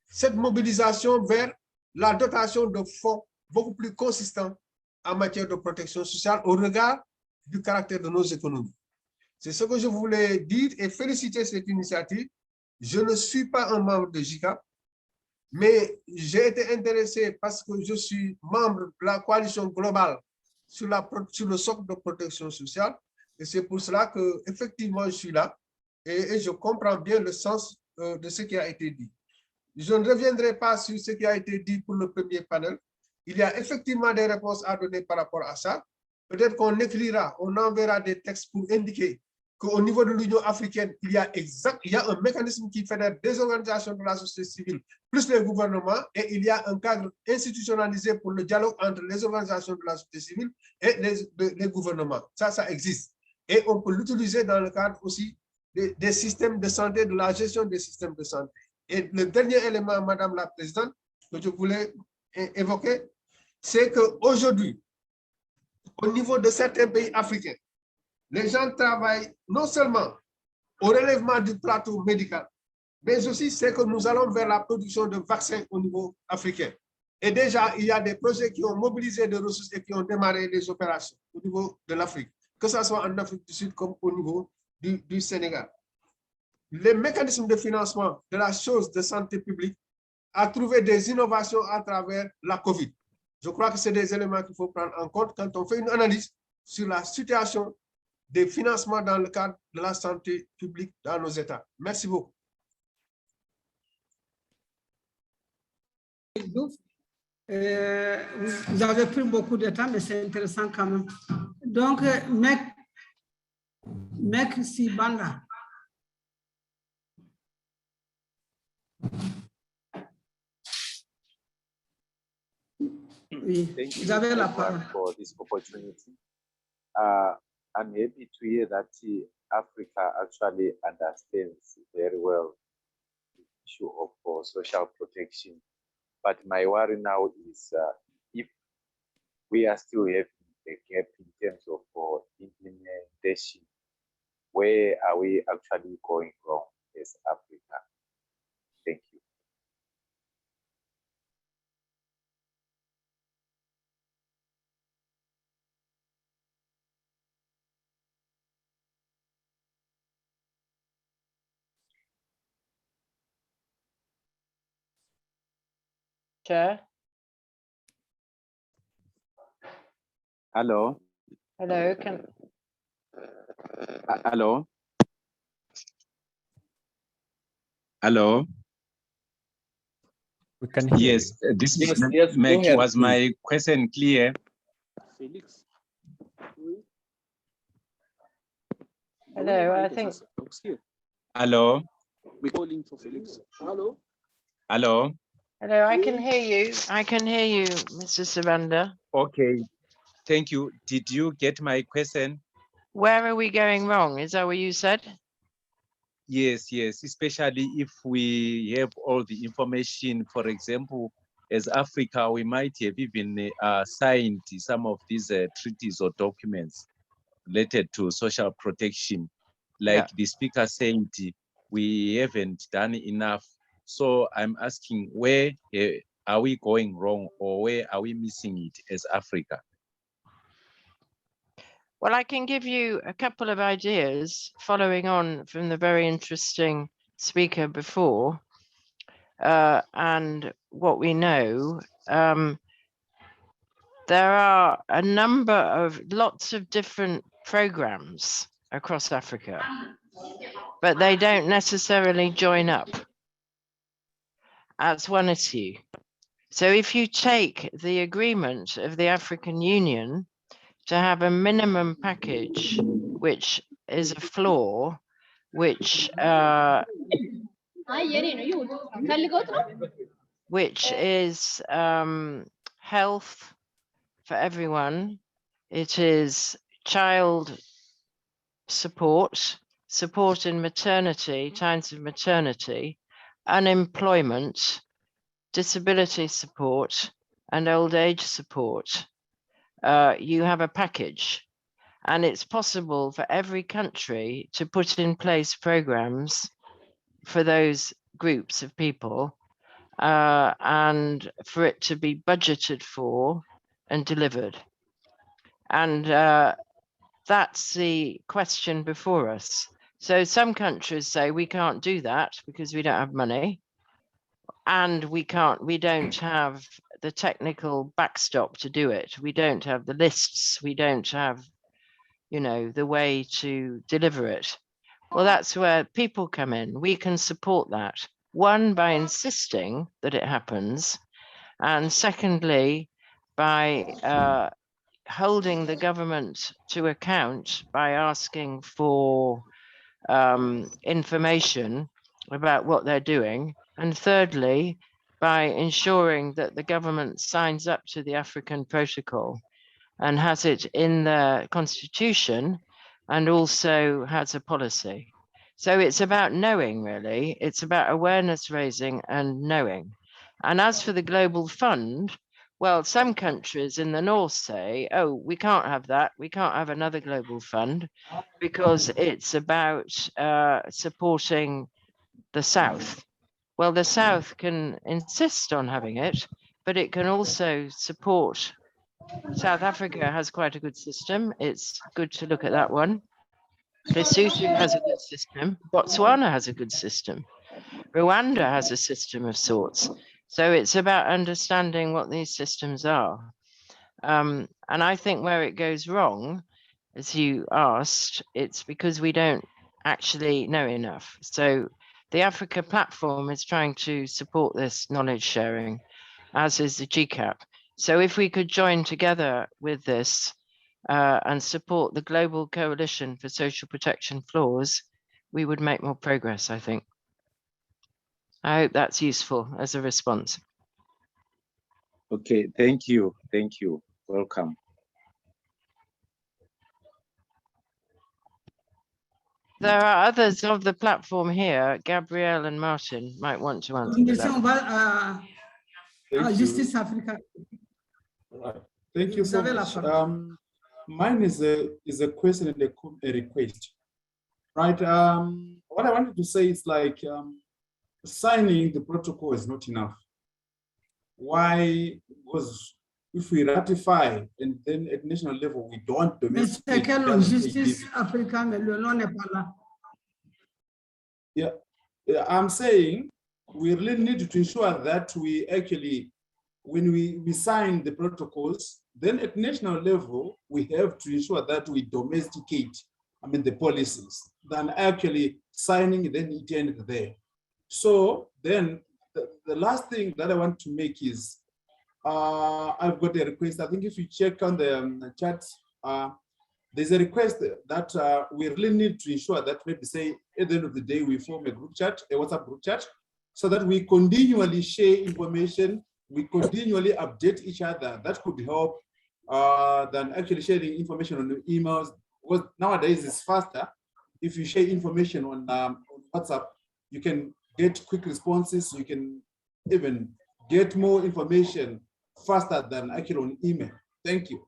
cette mobilisation vers la dotation de fonds beaucoup plus consistants en matière de protection sociale au regard du caractère de nos économies. C'est ce que je voulais dire et féliciter cette initiative. Je ne suis pas un membre de JICAP, mais j'ai été intéressé parce que je suis membre de la coalition globale sur le socle de protection sociale. Et c'est pour cela que effectivement je suis là et je comprends bien le sens de ce qui a été dit. Je ne reviendrai pas sur ce qui a été dit pour le premier panel. Il y a effectivement des réponses à donner par rapport à ça. Peut-être qu'on écrira, on enverra des textes pour indiquer qu'au niveau de l'Union africaine, il y a un mécanisme qui fédère des organisations de la société civile plus les gouvernements, et il y a un cadre institutionnalisé pour le dialogue entre les organisations de la société civile et les gouvernements. Ça existe. Et on peut l'utiliser dans le cadre aussi des systèmes de santé, de la gestion des systèmes de santé. Et le dernier élément, Madame la Présidente, que je voulais évoquer, c'est qu'aujourd'hui, au niveau de certains pays africains, les gens travaillent non seulement au relèvement du plateau médical, mais aussi c'est que nous allons vers la production de vaccins au niveau africain. Et déjà, il y a des projets qui ont mobilisé des ressources et qui ont démarré les opérations au niveau de l'Afrique, que ce soit en Afrique du Sud comme au niveau du Sénégal. Les mécanismes de financement de la chose de santé publique a trouvé des innovations à travers la COVID. Je crois que c'est des éléments qu'il faut prendre en compte quand on fait une analyse sur la situation des financements dans le cadre de la santé publique dans nos États. Merci beaucoup. Vous avez pris beaucoup de temps, mais c'est intéressant quand même. Donc, mec si banda. Oui, vous avez la parole. For this opportunity. I'm happy to hear that Africa actually understands very well the issue of social protection. But my worry now is if we are still having a gap in terms of implementation, where are we actually going wrong as Africa? Thank you. Chair. Hello. Hello. Hello. Hello. We can hear yes, you. This yes, is yes, Meg. Was my question clear? Felix. Hello, I think. Hello. We're calling for Felix. Hello. Hello. Hello, I can hear you. I can hear you, Mr. Savanda. Okay. Thank you. Did you get my question? Where are we going wrong? Is that what you said? Yes, yes. Especially if we have all the information, for example, as Africa, we might have even signed some of these treaties or documents related to social protection. Like the speaker said, we haven't done enough. So I'm asking, where are we going wrong, or where are we missing it as Africa? Well, I can give you a couple of ideas following on from the very interesting speaker before and what we know. There are a number of lots of different programs across Africa, but they don't necessarily join up. That's one issue. So if you take the agreement of the African Union to have a minimum package, which is a floor, which is health for everyone, it is child support, support in maternity, times of maternity, unemployment, disability support, and old age support, you have a package. And it's possible for every country to put in place programs for those groups of people, and for it to be budgeted for and delivered. And that's the question before us. So some countries say we can't do that because we don't have money, and we don't have the technical backstop to do it. We don't have the lists. We don't have, you know, the way to deliver it. Well, that's where people come in. We can support that. One, by insisting that it happens, and secondly, by holding the government to account by asking for information about what they're doing, and thirdly, by ensuring that the government signs up to the African Protocol and has it in the constitution and also has a policy. So it's about knowing, really. It's about awareness raising and knowing. And as for the Global Fund, well, some countries in the North say, oh, we can't have that. We can't have another Global Fund because it's about supporting the South. Well, the South can insist on having it, but it can also support. South Africa has quite a good system. It's good to look at that one. Lesotho has a good system. Botswana has a good system. Rwanda has a system of sorts. So it's about understanding what these systems are. And I think where it goes wrong, as you asked, it's because we don't actually know enough. So the Africa platform is trying to support this knowledge sharing, as is the GCAP. So if we could join together with this and support the Global Coalition for Social Protection Floors, we would make more progress, I think. I hope that's useful as a response. Okay, thank you. Thank you. Welcome. There are others of the platform here. Gabrielle and Martin might want to answer that. Justice Africa. Right. Thank you so much. Mine is a question and a request. Right. What I wanted to say is like signing the protocol is not enough. Why? Because if we ratify and then at national level we don't domesticate. Justice Africa, yeah, I'm saying we really need to ensure that we actually, when we sign the protocols, then at national level we have to ensure that we domesticate, the policies, than actually signing then it ends there. So then the last thing that I want to make is, I've got a request. I think if you check on the chat, there's a request that we really need to ensure that maybe say at the end of the day, we form a group chat, a WhatsApp group chat, so that we continually share information, we continually update each other. That could help than actually sharing information on the emails, because nowadays it's faster. If you share information on WhatsApp, you can get quick responses, you can even get more information faster than actually on email. Thank you.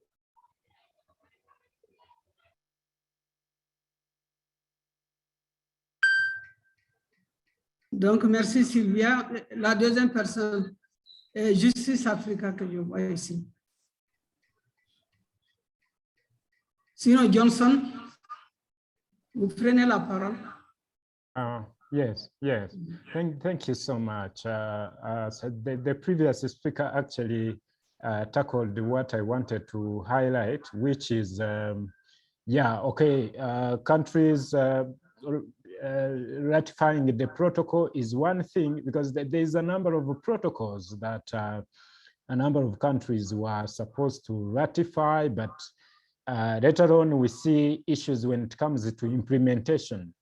Donc, merci Sylvia. La deuxième personne est Justice Africa que je vois ici. Sinon, Johnson, vous prenez la parole. Yes. Thank you so much. So the previous speaker actually tackled what I wanted to highlight, which is, countries ratifying the protocol is one thing, because there's a number of protocols that a number of countries were supposed to ratify, but later on we see issues when it comes to implementation.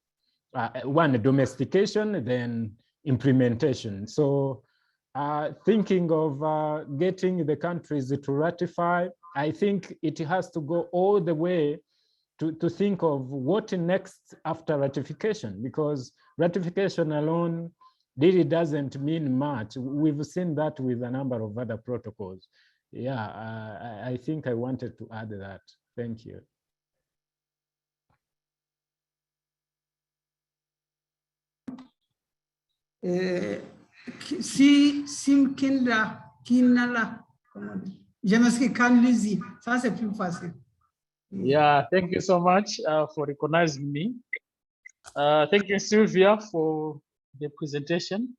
One, domestication, then implementation. So thinking of getting the countries to ratify, I think it has to go all the way to think of what next after ratification, because ratification alone really doesn't mean much. We've seen that with a number of other protocols. Yeah, I think I wanted to add that. Thank you. Si Simkinda Kinala, je m'excuse, Kanlizi, ça c'est plus facile. Yeah, thank you so much for recognizing me. Thank you, Sylvia, for the presentation.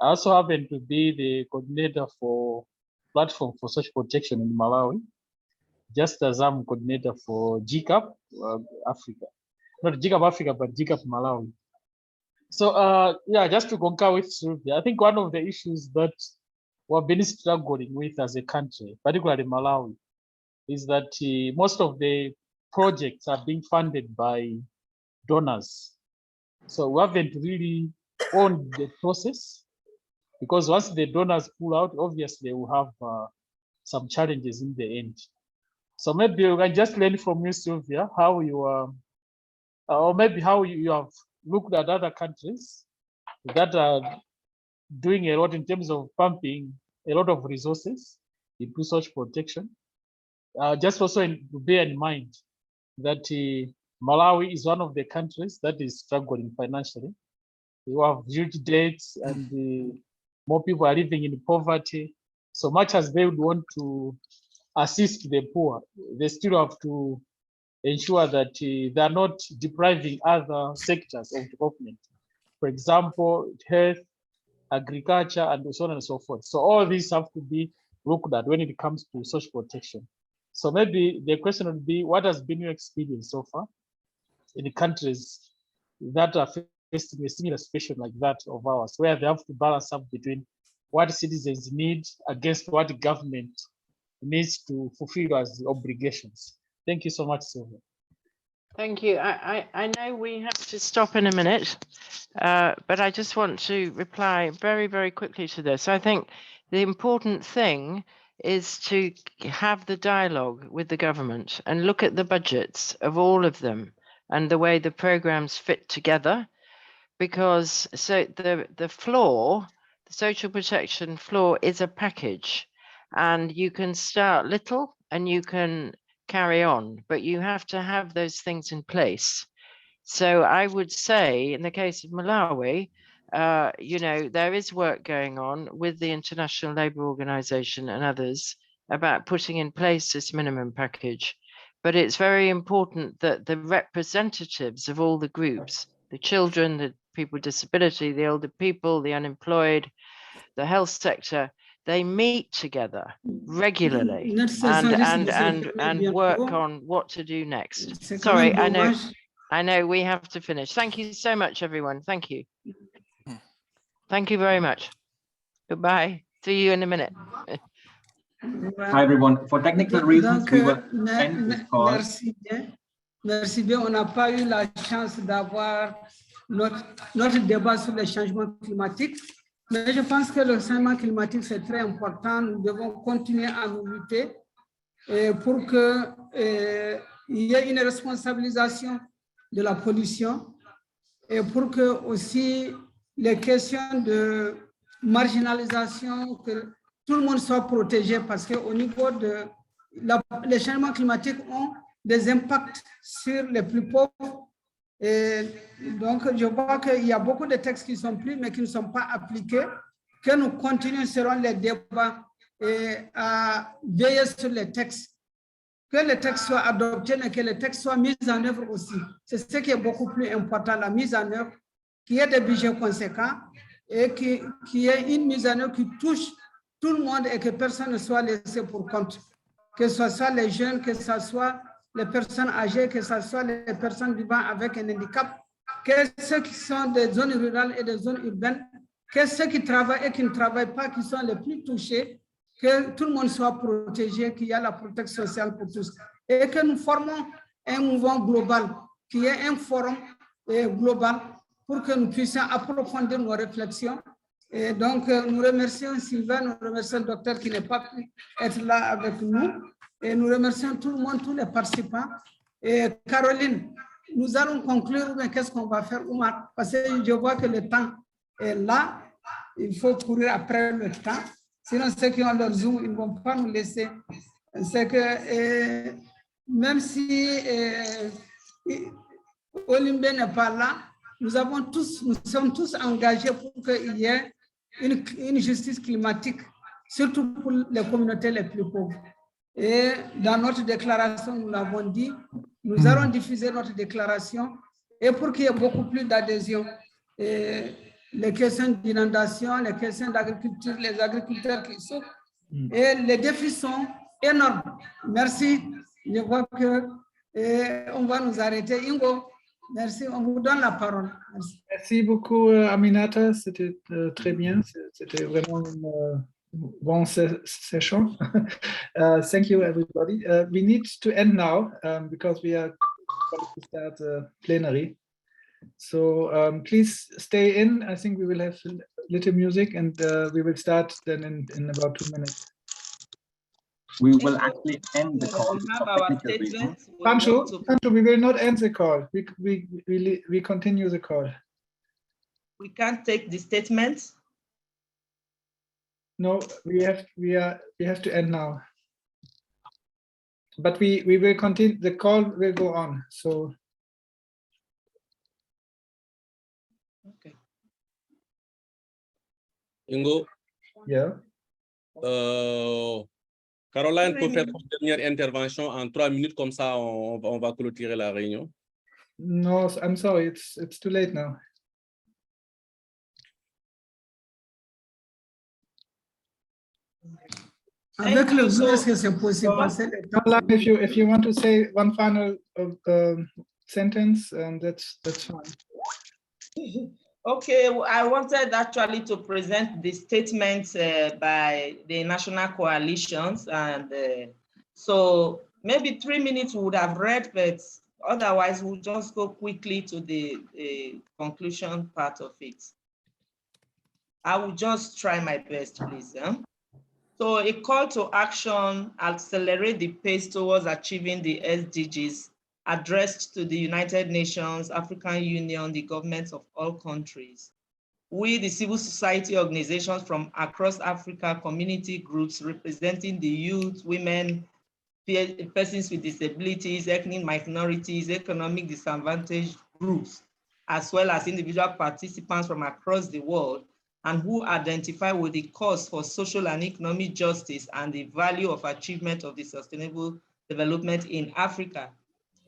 I also happen to be the coordinator for Platform for Social Protection in Malawi, just as I'm coordinator for GCAP Africa. Not GCAP Africa, but GCAP Malawi. So yeah, just to concur with Sylvia, I think one of the issues that we've been struggling with as a country, particularly Malawi, is that most of the projects are being funded by donors. So we haven't really owned the process, because once the donors pull out, obviously we'll have some challenges in the end. So maybe we can just learn from you, Sylvia, how you are, or maybe how you have looked at other countries that are doing a lot in terms of pumping a lot of resources into social protection. Just also to bear in mind that Malawi is one of the countries that is struggling financially. You have huge debts and more people are living in poverty. So much as they would want to assist the poor, they still have to ensure that they are not depriving other sectors of development. For example, health, agriculture, and so on and so forth. So all these have to be looked at when it comes to social protection. So maybe the question would be, what has been your experience so far in the countries that are facing a similar situation like that of ours, where they have to balance up between what citizens need against what the government needs to fulfill as obligations? Thank you so much, Sylvia. Thank you. I know we have to stop in a minute, but I just want to reply very, very quickly to this. I think the important thing is to have the dialogue with the government and look at the budgets of all of them and the way the programs fit together, because so the floor, the social protection floor, is a package, and you can start little and you can carry on, but you have to have those things in place. So I would say in the case of Malawi, you know, there is work going on with the International Labour Organization and others about putting in place this minimum package. But it's very important that the representatives of all the groups, the children, the people with disability, the older people, the unemployed, the health sector, they meet together regularly and work on what to do next. Sorry, I know we have to finish. Thank you so much, everyone. Thank you. Thank you very much. Goodbye. See you in a minute. Hi, everyone. For technical reasons, we will end this call. Merci bien. On n'a pas eu la chance d'avoir notre débat sur le changement climatique. Mais je pense que le changement climatique, c'est très important. Nous devons continuer à nous lutter pour qu'il y ait une responsabilisation de la pollution et pour que aussi les questions de marginalisation, que tout le monde soit protégé, parce qu'au niveau de les changements climatiques ont des impacts sur les plus pauvres. Et donc, je vois qu'il y a beaucoup de textes qui sont pris, mais qui ne sont pas appliqués, que nous continuerons les débats et à veiller sur les textes, que les textes soient adoptés, mais que les textes soient mis en œuvre aussi. C'est ce qui est beaucoup plus important, la mise en œuvre, qu'il y ait des budgets conséquents et qu'il y ait une mise en œuvre qui touche tout le monde et que personne ne soit laissé pour compte, que ce soit les jeunes, que ce soit les personnes âgées, que ce soit les personnes vivant avec un handicap, que ceux qui sont des zones rurales et des zones urbaines, que ceux qui travaillent et qui ne travaillent pas, qui sont les plus touchés, que tout le monde soit protégé, qu'il y ait la protection sociale pour tous. Et que nous formons un mouvement global, qu'il y ait un forum global pour que nous puissions approfondir nos réflexions. Et donc, nous remercions Sylvain, nous remercions le docteur qui n'est pas pu être là avec nous. Et nous remercions tout le monde, tous les participants. Et Caroline, nous allons conclure, mais qu'est-ce qu'on va faire, Oumar? Parce que je vois que le temps est là. Il faut courir après le temps. Sinon, ceux qui ont leur Zoom, ils ne vont pas nous laisser. C'est que même si Olimbe n'est pas là, nous sommes tous engagés pour qu'il y ait une justice climatique, surtout pour les communautés les plus pauvres. Et dans notre déclaration, nous l'avons dit, nous allons diffuser notre déclaration et pour qu'il y ait beaucoup plus d'adhésion. Les questions d'inondation, les questions d'agriculture, les agriculteurs qui souffrent, et les défis sont énormes. Merci. Je vois que on va nous arrêter. Ingo, merci. On vous donne la parole. Merci, merci beaucoup, Aminata. C'était très bien. C'était vraiment une bonne session. Thank you, everybody. We need to end now because we are going to start plenary. So please stay in. I think we will have a little music and we will start then in about 2 minutes. We will actually end the call. We have our statement. Pancho, we will not end the call. We continue the call. We can't take the statement. No, we have to end now. But we will continue. The call will go on. So. Okay. Ingo. Yeah. Caroline peut faire une dernière intervention en 3 minutes, comme ça on va clôturer la réunion. No, I'm sorry, it's too late now. Avec le vous, est-ce que c'est possible? If you want to say one final sentence, that's fine. Okay, I wanted actually to present the statements by the national coalitions, and so maybe 3 minutes we would have read, but otherwise we'll just go quickly to the conclusion part of it. I will just try my best, please. So a call to action, accelerate the pace towards achieving the SDGs, addressed to the United Nations, African Union, the governments of all countries. We, the civil society organizations from across Africa, community groups representing the youth, women, persons with disabilities, ethnic minorities, economic disadvantaged groups, as well as individual participants from across the world, and who identify with the cause for social and economic justice and the value of achievement of the sustainable development in Africa.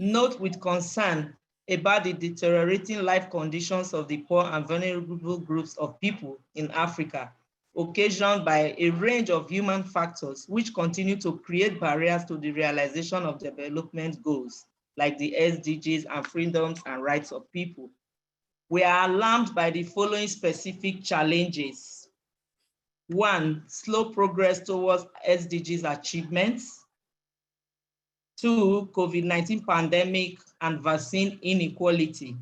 Note with concern about the deteriorating life conditions of the poor and vulnerable groups of people in Africa, occasioned by a range of human factors which continue to create barriers to the realization of development goals, like the SDGs and freedoms and rights of people. We are alarmed by the following specific challenges. 1, slow progress towards SDGs achievements. 2, COVID-19 pandemic and vaccine inequality.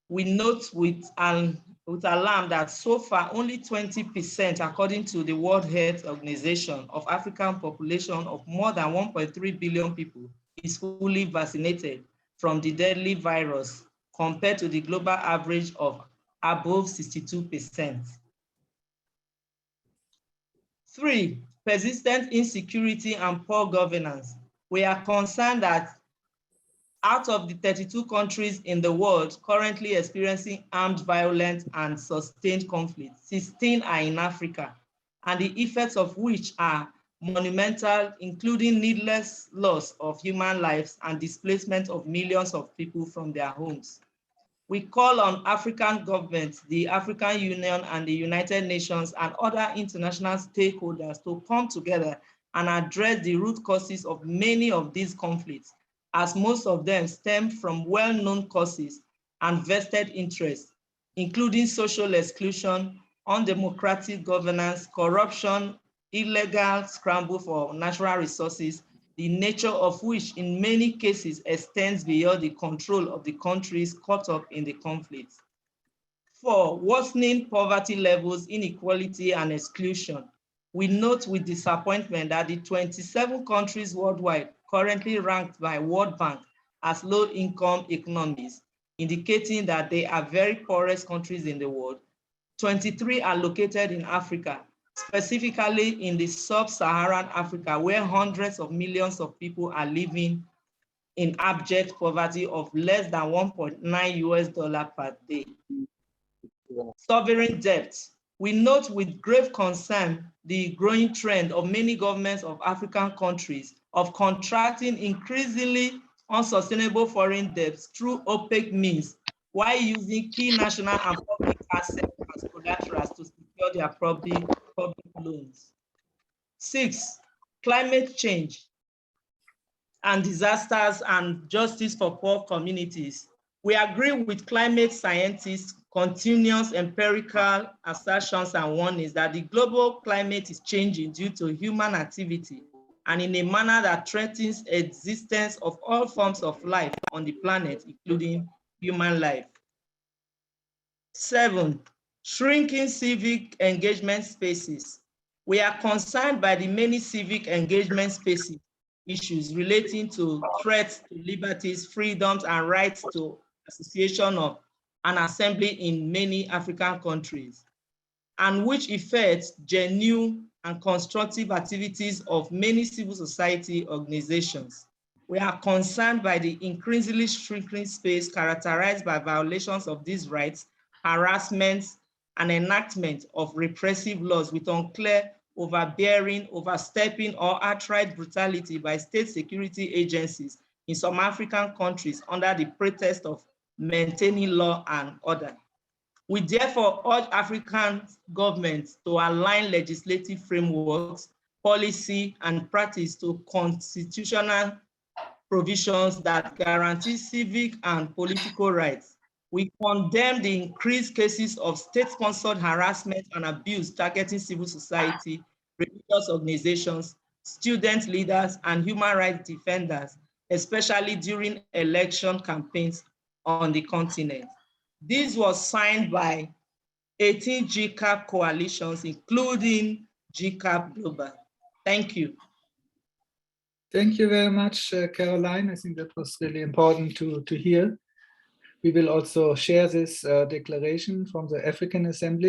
We note with alarm that so far only 20%, according to the World Health Organization, of African population of more than 1.3 billion people is fully vaccinated from the deadly virus, compared to the global average of above 62%. 3, persistent insecurity and poor governance. We are concerned that out of the 32 countries in the world currently experiencing armed violence and sustained conflict, 16 are in Africa, and the effects of which are monumental, including needless loss of human lives and displacement of millions of people from their homes. We call on African governments, the African Union and the United Nations and other international stakeholders to come together and address the root causes of many of these conflicts, as most of them stem from well-known causes and vested interests, including social exclusion, undemocratic governance, corruption, illegal scramble for natural resources, the nature of which in many cases extends beyond the control of the countries caught up in the conflict. 4, worsening poverty levels, inequality, and exclusion. We note with disappointment that the 27 countries worldwide currently ranked by World Bank as low-income economies, indicating that they are very poorest countries in the world. 23 are located in Africa, specifically in the sub-Saharan Africa, where hundreds of millions of people are living in abject poverty of less than $1.9 per day. Sovereign debt. We note with grave concern the growing trend of many governments of African countries of contracting increasingly unsustainable foreign debts through opaque means, while using key national and public assets as collaterals to secure their public loans. 6, climate change and disasters and justice for poor communities. We agree with climate scientists' continuous empirical assertions and warnings that the global climate is changing due to human activity and in a manner that threatens the existence of all forms of life on the planet, including human life. 7, shrinking civic engagement spaces. We are concerned by the many civic engagement spaces issues relating to threats to liberties, freedoms, and rights to association of an assembly in many African countries, and which affects genuine and constructive activities of many civil society organizations. We are concerned by the increasingly shrinking space characterized by violations of these rights, harassment, and enactment of repressive laws with unclear, overbearing, overstepping, or outright brutality by state security agencies in some African countries under the pretext of maintaining law and order. We therefore urge African governments to align legislative frameworks, policy, and practice to constitutional provisions that guarantee civic and political rights. We condemn the increased cases of state-sponsored harassment and abuse targeting civil society, religious organizations, student leaders, and human rights defenders, especially during election campaigns on the continent. This was signed by 18 GCAP coalitions, including GCAP Global. Thank you. Thank you very much, Caroline. I think that was really important to hear. We will also share this declaration from the African Assembly